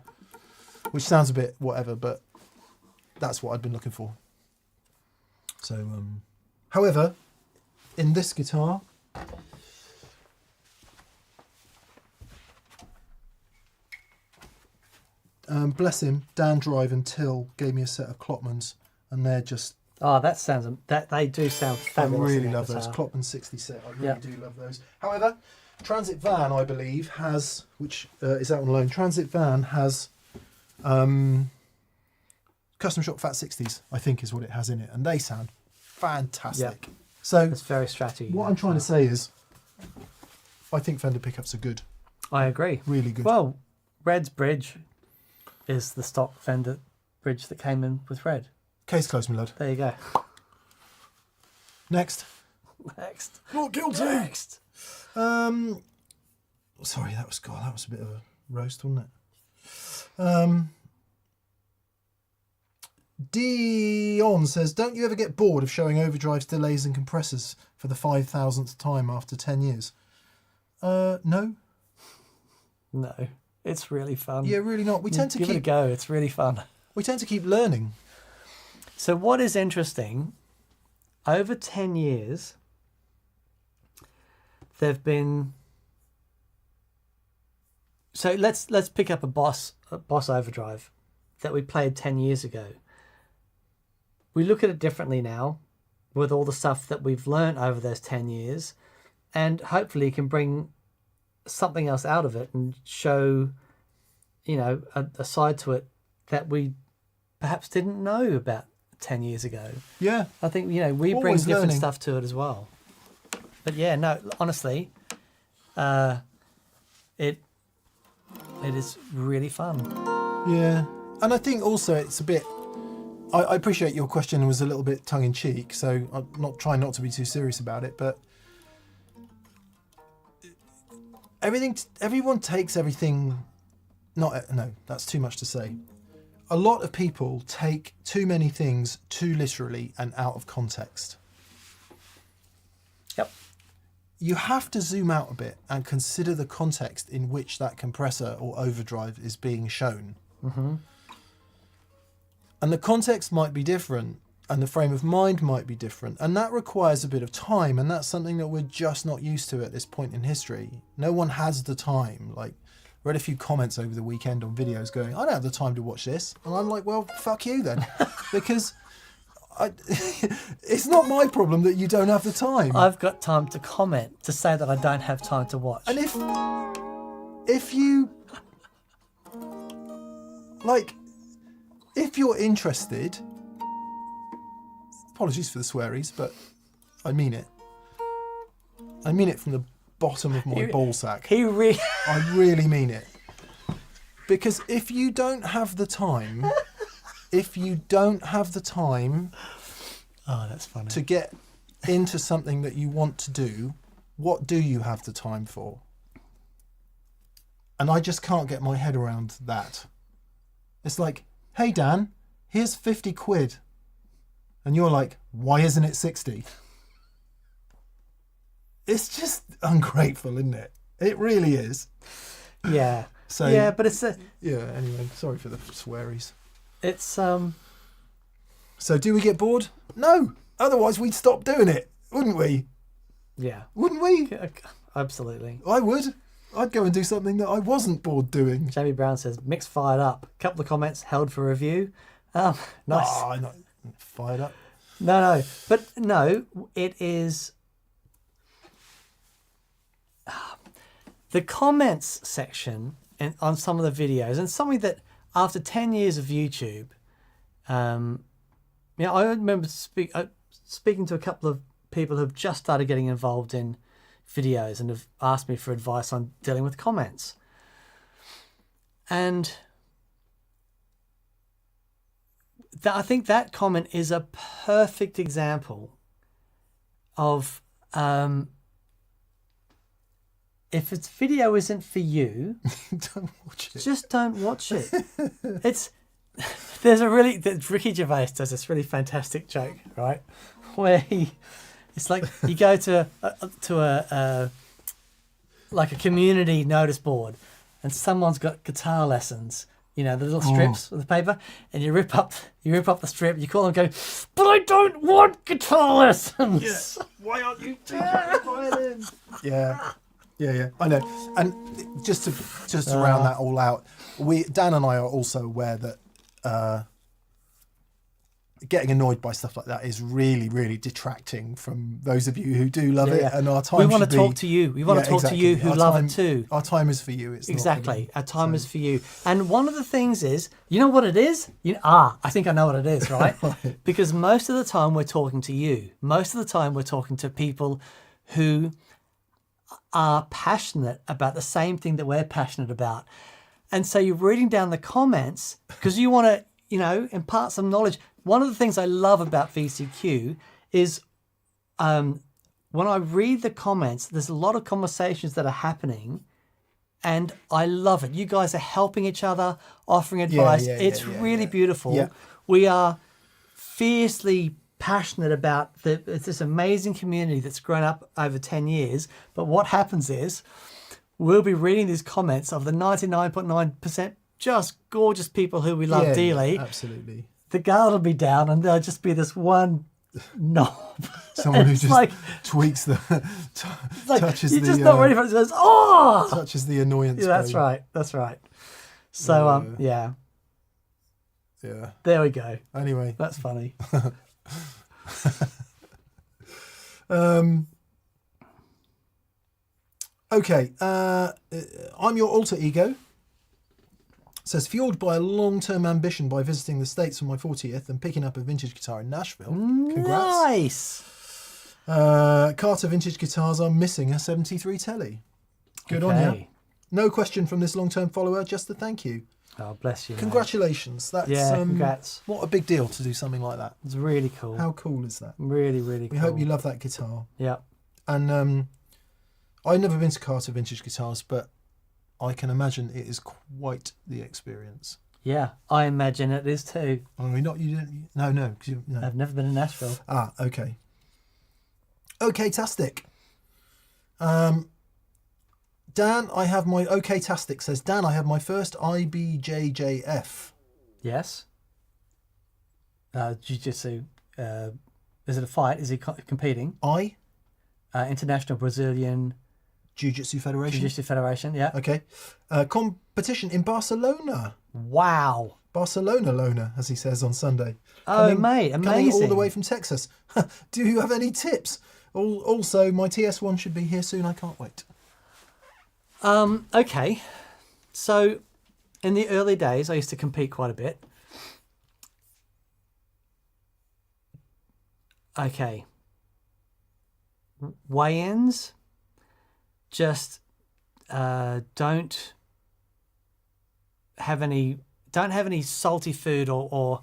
which sounds a bit whatever, but that's what I'd been looking for. So, however, in this guitar, bless him, Dan Drive and Till gave me a set of Klopmans, and they're just... Oh, they do sound fabulous. I really love those. Klopman 60 set, I really do love those. However, Transit Van, I believe, has, which is out on loan, Transit Van has custom shop Fat 60s, I think is what it has in it, and they sound fantastic. Yeah. So it's very strategy. What I'm trying to say is, I think Fender pickups are good. I agree. Really good. Well, Red's bridge is the stock Fender bridge that came in with Red. Case closed, my lad. There you go. Next. Not guilty. Next. Sorry, that was a bit of a roast, wasn't it? Dion says, don't you ever get bored of showing overdrives, delays and compressors for the 5,000th time after 10 years? No. No. It's really fun. Yeah, really not. We tend to give it a go. It's really fun. We tend to keep learning. So what is interesting, over 10 years, there've been... So let's pick up a Boss overdrive that we played 10 years ago. We look at it differently now with all the stuff that we've learned over those 10 years, and hopefully can bring something else out of it and show, you know, a side to it that we perhaps didn't know about 10 years ago. Yeah. I think, you know, we bring Always different learning. stuff to it as well. But yeah, no, honestly, it is really fun. Yeah. And I think also it's a bit... I appreciate your question was a little bit tongue-in-cheek, so I'm not trying not to be too serious about it, but everyone takes everything... No, that's too much to say. A lot of people take too many things too literally and out of context. Yep. You have to zoom out a bit and consider the context in which that compressor or overdrive is being shown. Mm-hmm. And the context might be different, and the frame of mind might be different, and that requires a bit of time, and that's something that we're just not used to at this point in history. No one has the time. Like, read a few comments over the weekend on videos going, I don't have the time to watch this. And I'm like, well, fuck you then. Because it's not my problem that you don't have the time. I've got time to comment to say that I don't have time to watch. And if you... Like... If you're interested, apologies for the swearies, but I mean it. I mean it from the bottom of my ballsack. I really mean it. Because if you don't have the time, Oh, that's funny. to get into something that you want to do, what do you have the time for? And I just can't get my head around that. It's like, hey Dan, here's 50 quid. And you're like, why isn't it 60? It's just ungrateful, isn't it? It really is. Yeah. So yeah, but it's yeah, anyway, sorry for the swearies. It's So do we get bored? No. Otherwise we'd stop doing it, wouldn't we? yeah. Wouldn't we? Absolutely. I would. I'd go and do something that I wasn't bored doing. Jamie Brown says, mix fired up. Couple of comments held for review. Nice. Oh, I'm not fired up. No. But no, it is... The comments section on some of the videos, and something that after 10 years of YouTube, you know, I remember speaking to a couple of people who've just started getting involved in videos and have asked me for advice on dealing with comments. And I think that comment is a perfect example of if its video isn't for you, Don't watch it. just don't watch it. Ricky Gervais does this really fantastic joke, right? Where it's like you go to a like a community notice board, and someone's got guitar lessons. You know, the little strips of the paper, and you rip up the strip. You call them, and go, but I don't want guitar lessons. Yeah. Why aren't you teaching me violin? Yeah. I know. And just to round that all out, Dan and I are also aware that getting annoyed by stuff like that is really, really detracting from those of you who do love it. And our time. We want to talk to you. We want to talk to you who love it too. Our time is for you. It's exactly. Our time is for you. And one of the things is, you know what it is? I think I know what it is, right? Right. Because most of the time we're talking to you. Most of the time we're talking to people who are passionate about the same thing that we're passionate about. And so you're reading down the comments because you want to, you know, impart some knowledge. One of the things I love about VCQ is when I read the comments, there's a lot of conversations that are happening, and I love it. You guys are helping each other, offering advice. It's really beautiful. Yeah. We are fiercely passionate about it's this amazing community that's grown up over 10 years. But what happens is we'll be reading these comments of the 99.9% just gorgeous people who we love dearly. Yeah, absolutely. The guard will be down, and there'll just be this one knob. Someone who just tweaks the touches you're the just not ready for it. It goes, touches the annoyance. Yeah, that's button. right. That's right. So Yeah. There we go. Anyway, That's funny. Okay, I'm your alter ego. Says, fueled by a long-term ambition by visiting the States for my 40th and picking up a vintage guitar in Nashville. Congrats. Nice. Carter Vintage Guitars are missing a 73 Telly. Good on you. No question from this long-term follower, just a thank you. Oh, bless you. Congratulations. That's, congrats. What a big deal to do something like that. It's really cool. How cool is that? Really, really cool. We hope you love that guitar. Yeah. And I've never been to Carter Vintage Guitars, but I can imagine it is quite the experience. Yeah, I imagine it is too. I mean, not you didn't. No. No. I've never been in Nashville. Ah, okay. Okay-tastic. Dan, I have my okay-tastic. Says Dan, I have my first IBJJF. Yes. Jiu-jitsu. Is it a fight? Is he competing? International Brazilian Jiu-jitsu Federation. Jiu-jitsu Federation. Yeah. Okay. Competition in Barcelona. Wow. Barcelona loner, as he says on Sunday. Mate, amazing. Coming all the way from Texas. Do you have any tips? Also, my TS1 should be here soon. I can't wait. Okay. So, in the early days, I used to compete quite a bit. Okay. Weigh-ins, just don't have any salty food or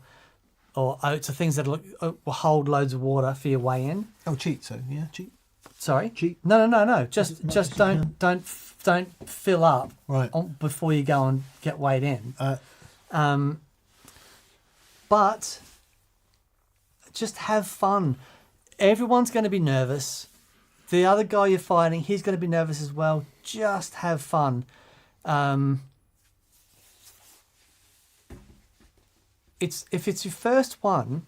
oats or things that will hold loads of water for your weigh-in. Oh, cheat. So yeah, cheat. Sorry. Cheat. No. Just don't fill up right before you go and get weighed in. But just have fun. Everyone's going to be nervous. The other guy you're fighting, he's going to be nervous as well. Just have fun. If it's your first one,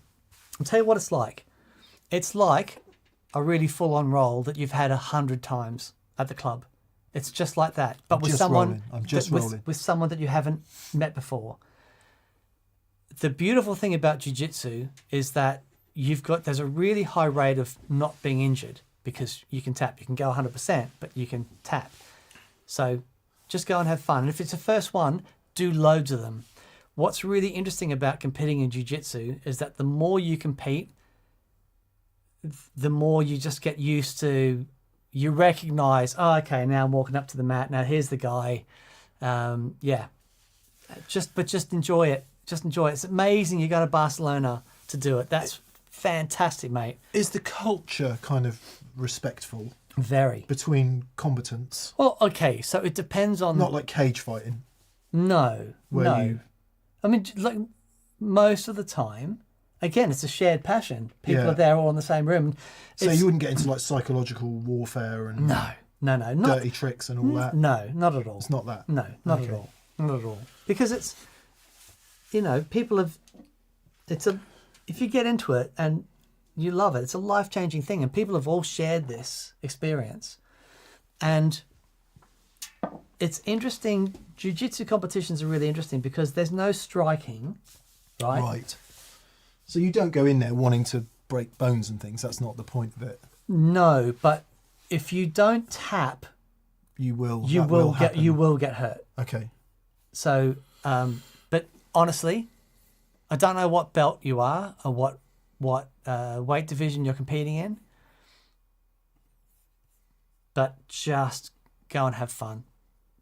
I'll tell you what it's like. It's like a really full-on roll that you've had 100 times at the club. It's just like that, but with someone. With someone that you haven't met before. The beautiful thing about jiu-jitsu is that there's a really high rate of not being injured because you can tap. You can go 100%, but you can tap. So just go and have fun. And if it's the first one, do loads of them. What's really interesting about competing in jiu-jitsu is that the more you compete, the more you just get used to, you recognize, oh, okay, now I'm walking up to the mat. Now here's the guy. Just enjoy it. Just enjoy it. It's amazing you go to Barcelona to do it. That's fantastic, mate. Is the culture kind of respectful? Very. Between combatants? Well, okay, so it depends on... Not like cage fighting? No. I mean, like, most of the time, again, it's a shared passion. People are there all in the same room. So you wouldn't get into, like, psychological warfare and... No. Dirty tricks and all that? No, not at all. It's not that? No, not at all. Not at all. Because it's... people have... If you get into it and you love it, it's a life-changing thing, and people have all shared this experience. And it's interesting. Jiu-jitsu competitions are really interesting because there's no striking, right? Right. So you don't go in there wanting to break bones and things. That's not the point of it. No, but if you don't tap, you will get hurt. Okay. So, but honestly, I don't know what belt you are or what weight division you're competing in, but just go and have fun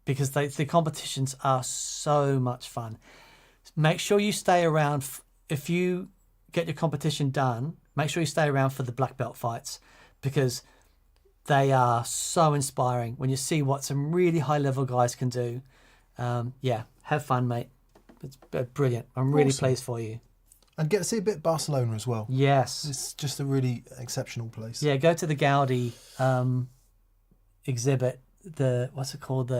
because the competitions are so much fun. Make sure you stay around. If you get your competition done, make sure you stay around for the black belt fights because they are so inspiring when you see what some really high level guys can do. Have fun, mate. It's brilliant. I'm really pleased for you. And get to see a bit of Barcelona as well. Yes. It's just a really exceptional place. Yeah, go to the Gaudi exhibit. What's it called?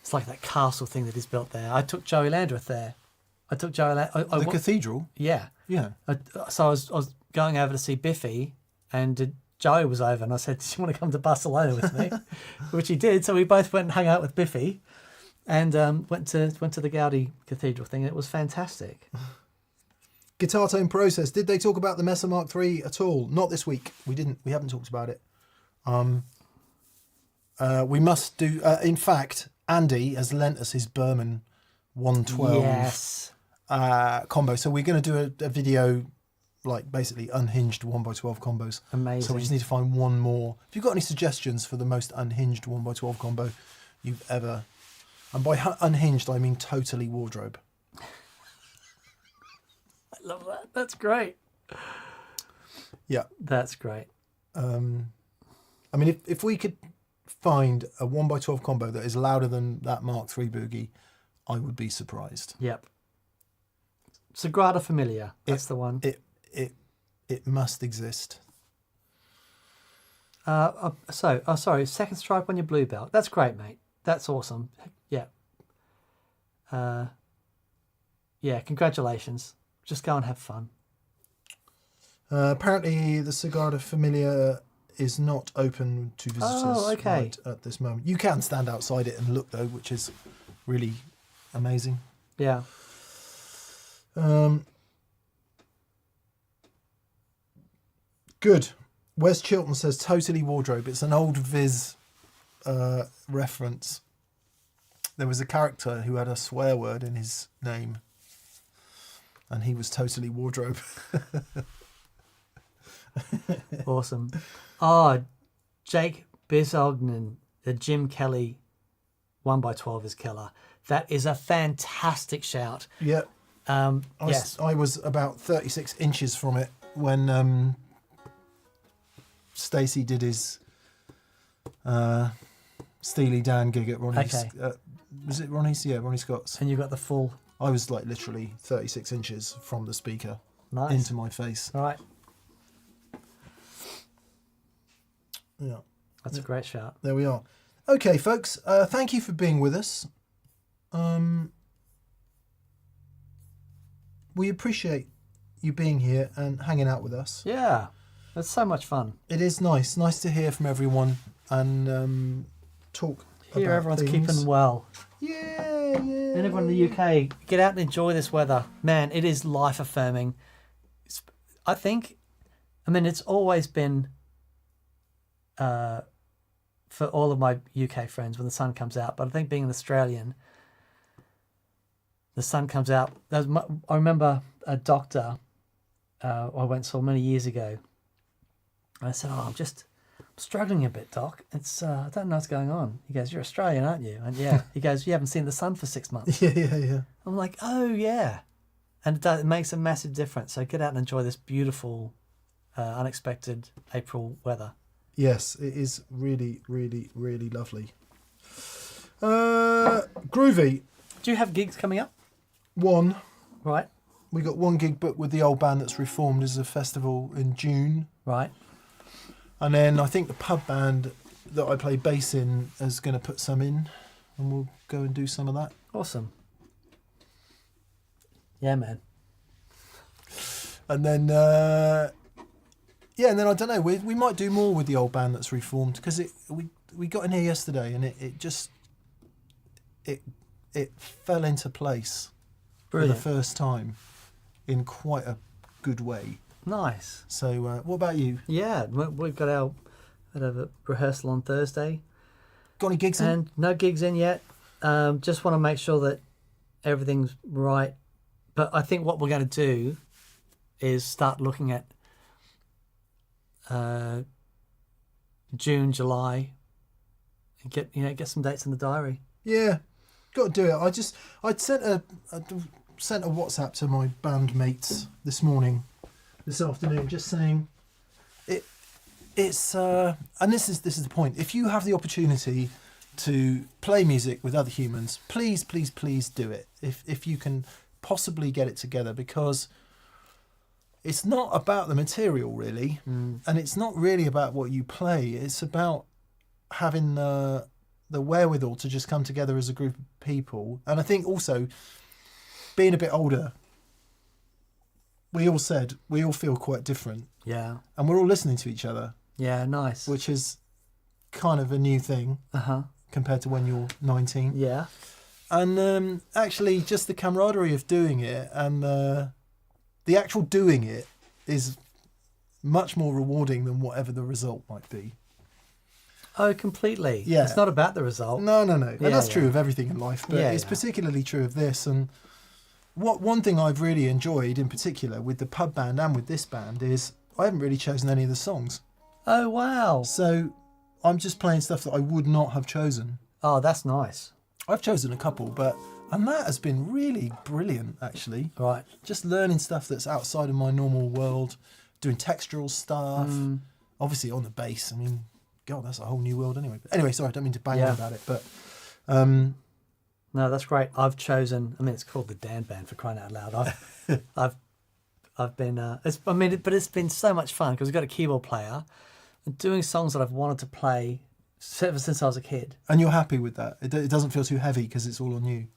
It's like that castle thing that is built there. I took Joey Landreth there. The cathedral? Yeah. Yeah. So I was going over to see Biffy, and Joey was over, and I said, "Do you want to come to Barcelona with me?" Which he did. So we both went and hung out with Biffy, and went to the Gaudi Cathedral thing. It was fantastic. Guitar tone process. Did they talk about the Mesa Mark III at all? Not this week. We haven't talked about it. We must do. In fact, Andy has lent us his Berman 112 Yes. combo. So we're going to do a video, like basically unhinged 1x12 combos. Amazing. So we just need to find one more. If you've got any suggestions for the most unhinged 1x12 combo you've ever, and by unhinged I mean totally wardrobe. I love that. That's great. Yeah. That's great. I mean, if we could find a 1x12 combo that is louder than that Mark III boogie, I would be surprised. Yep. Sagrada Familia. That's the one. It must exist. Sorry. Second stripe on your blue belt. That's great, mate. That's awesome. Yeah. Yeah. Congratulations. Just go and have fun. Apparently, the Sagrada Familia is not open to visitors right at this moment. You can stand outside it and look, though, which is really amazing. Yeah. Good. Wes Chilton says totally wardrobe. It's an old Viz reference. There was a character who had a swear word in his name, and he was totally wardrobe. Awesome. Oh, Jake Bisognan, the Jim Kelly 1x12 is killer. That is a fantastic shout. Yeah. Yes. I was about 36 inches from it when Stacey did his Steely Dan gig at Ronnie's. Okay. Was it Ronnie's? Yeah, Ronnie Scott's. And you got the full. I was like literally 36 inches from the speaker into my face. All right. Yeah. That's a great shout. There we are. Okay, folks. Thank you for being with us. We appreciate you being here and hanging out with us. Yeah. That's so much fun. It is nice. Nice to hear from everyone and talk Here about everyone's things. keeping well. Yeah. And everyone in the UK, get out and enjoy this weather. Man, it is life affirming. It's always been for all of my UK friends when the sun comes out, but I think being an Australian, the sun comes out. I remember a doctor I went and saw many years ago. And I said, I'm struggling a bit, Doc. I don't know what's going on. He goes, you're Australian, aren't you? And yeah. He goes, you haven't seen the sun for 6 months. Yeah. I'm like, oh, yeah. And it makes a massive difference. So get out and enjoy this beautiful, unexpected April weather. Yes, it is really, really, really lovely. Groovy. Do you have gigs coming up? One. Right. We got one gig booked with the old band that's reformed as a festival in June. Right. And then I think the pub band that I play bass in is going to put some in, and we'll go and do some of that. Awesome. Yeah, man. And then, and then I don't know. We might do more with the old band that's reformed because we got in here yesterday and it fell into place. Brilliant. For the first time in quite a good way. Nice. So what about you? Yeah, we've got our rehearsal on Thursday. Got any gigs in? And no gigs in yet. Just want to make sure that everything's right. But I think what we're going to do is start looking at June, July, and get some dates in the diary. Yeah, got to do it. I'd sent a WhatsApp to my bandmates this afternoon, just saying it's and this is the point. If you have the opportunity to play music with other humans, please do it. If you can possibly get it together, because it's not about the material really, and it's not really about what you play. It's about having the wherewithal to just come together as a group of people. And I think also being a bit older, we all feel quite different. Yeah. And we're all listening to each other. Yeah, nice. Which is kind of a new thing compared to when you're 19. Yeah. And actually just the camaraderie of doing it and the actual doing it is much more rewarding than whatever the result might be. Oh, completely. Yeah. It's not about the result. No. And Yeah, that's yeah. true of everything in life, but it's particularly true of this. And one thing I've really enjoyed in particular with the pub band and with this band is I haven't really chosen any of the songs. Oh, wow. So I'm just playing stuff that I would not have chosen. Oh, that's nice. I've chosen a couple, and that has been really brilliant, actually. Right. Just learning stuff that's outside of my normal world, doing textural stuff, obviously on the bass. I mean, God, that's a whole new world anyway. But anyway, sorry, I don't mean to bang on about it, but... No, that's great. I've chosen, I mean, it's called the Dan Band, for crying out loud. I've been, but it's been so much fun because we've got a keyboard player and doing songs that I've wanted to play ever since I was a kid. And you're happy with that? It doesn't feel too heavy because it's all on you?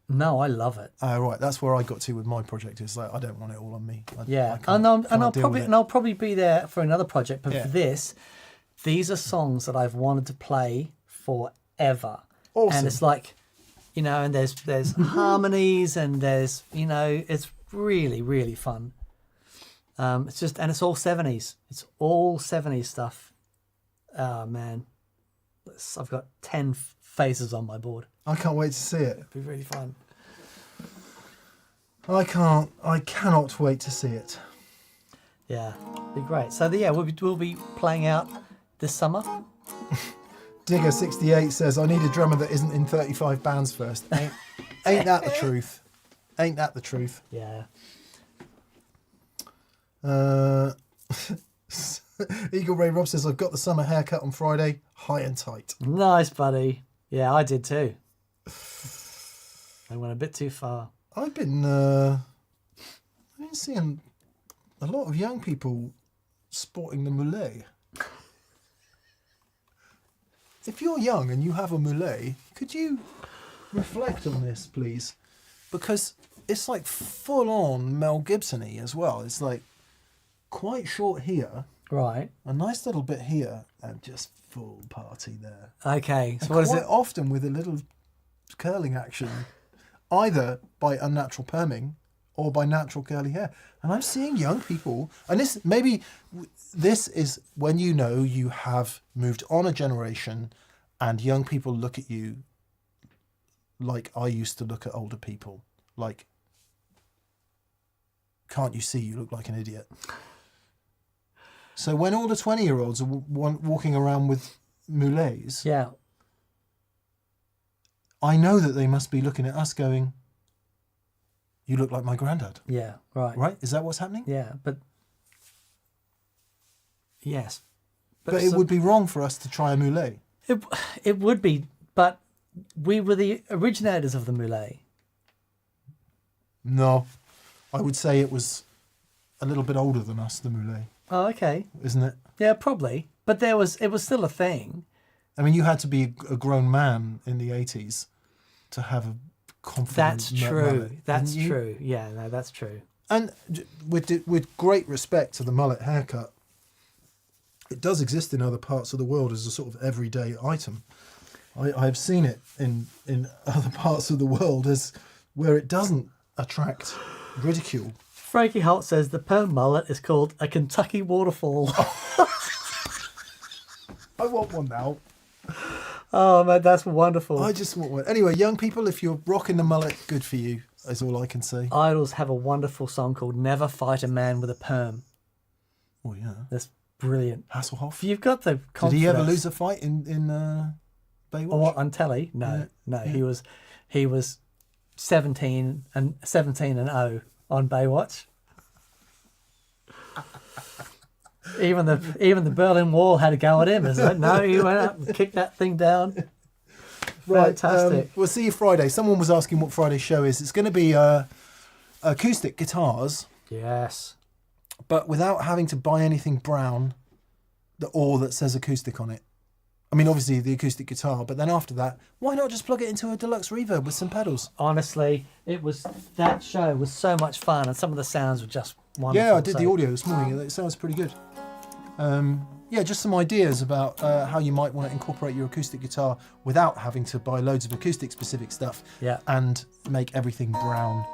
No, I love it. Right, that's where I got to with my project. It's like I don't want it all on me. I'll probably be there for another project, but for this, these are songs that I've wanted to play forever. Awesome. And it's like, you know, and there's harmonies and there's, you know, it's really, really fun. It's all 70s. It's all 70s stuff. Oh man, I've got 10 phases on my board. I can't wait to see it. It'll be really fun. I cannot wait to see it. Yeah, it'll be great. So we'll be playing out this summer. Digger68 says, I need a drummer that isn't in 35 bands first. Ain't that the truth? Ain't that the truth? Yeah. Eagle Ray Rob says, I've got the summer haircut on Friday, high and tight. Nice, buddy. Yeah, I did too. I went a bit too far. I've been seeing a lot of young people sporting the mulet. If you're young and you have a mulet, could you reflect on this, please? Because it's like full on Mel Gibson-y as well. It's like quite short here, Right. a nice little bit here, and just full party there. Okay. So And what is quite it? often with a little curling action, either by unnatural perming or by natural curly hair. And I'm seeing young people, and this is when you know you have moved on a generation and young people look at you like I used to look at older people. Like, can't you see you look like an idiot? So when all the 20-year-olds are walking around with mulets, Yeah. I know that they must be looking at us going, you look like my granddad. Yeah. Right. Right? Is that what's happening? Yeah. But yes. But it would be wrong for us to try a mulet. It would be, but we were the originators of the mulet. No. I would say it was a little bit older than us, the mulet. Oh, okay. Isn't it? Yeah, probably. But it was still a thing. I mean, you had to be a grown man in the 80s to have a confident That's true. mullet, That's didn't you? true. Yeah, no, that's true. And with great respect to the mullet haircut, it does exist in other parts of the world as a sort of everyday item. I've seen it in other parts of the world as where it doesn't attract ridicule. Frankie Holt says the perm mullet is called a Kentucky waterfall. I want one now. Oh man, that's wonderful. I just want one. Anyway, young people, if you're rocking the mullet, good for you, is all I can say. Idols have a wonderful song called Never Fight a Man with a Perm. Oh, yeah. That's brilliant. Hasselhoff. You've got the confidence. Did he ever lose a fight in Baywatch? Oh, what, on telly? No, Yeah. He was 17 and 0 on Baywatch. Even the Berlin Wall had to go at him, isn't it? No, he went up and kicked that thing down. Right, Fantastic. we'll see you Friday. Someone was asking what Friday's show is. It's going to be acoustic guitars, Yes. but without having to buy anything brown that says acoustic on it. I mean, obviously the acoustic guitar, but then after that, why not just plug it into a deluxe reverb with some pedals? Honestly, that show was so much fun, and some of the sounds were just wonderful. Yeah, I did the audio this morning. It sounds pretty good. Yeah, just some ideas about how you might want to incorporate your acoustic guitar without having to buy loads of acoustic specific stuff. Yeah. And make everything brown.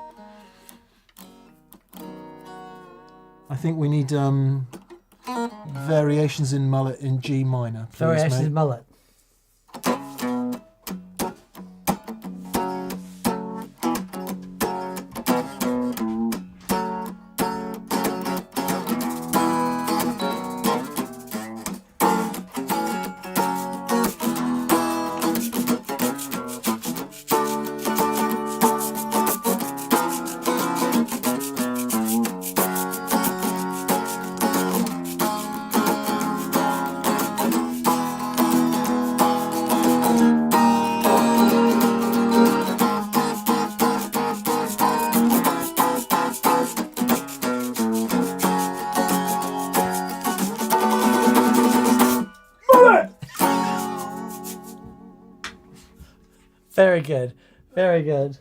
I think we need variations in mullet in G minor. Please, Variations mate. in mullet. Very good. Very good.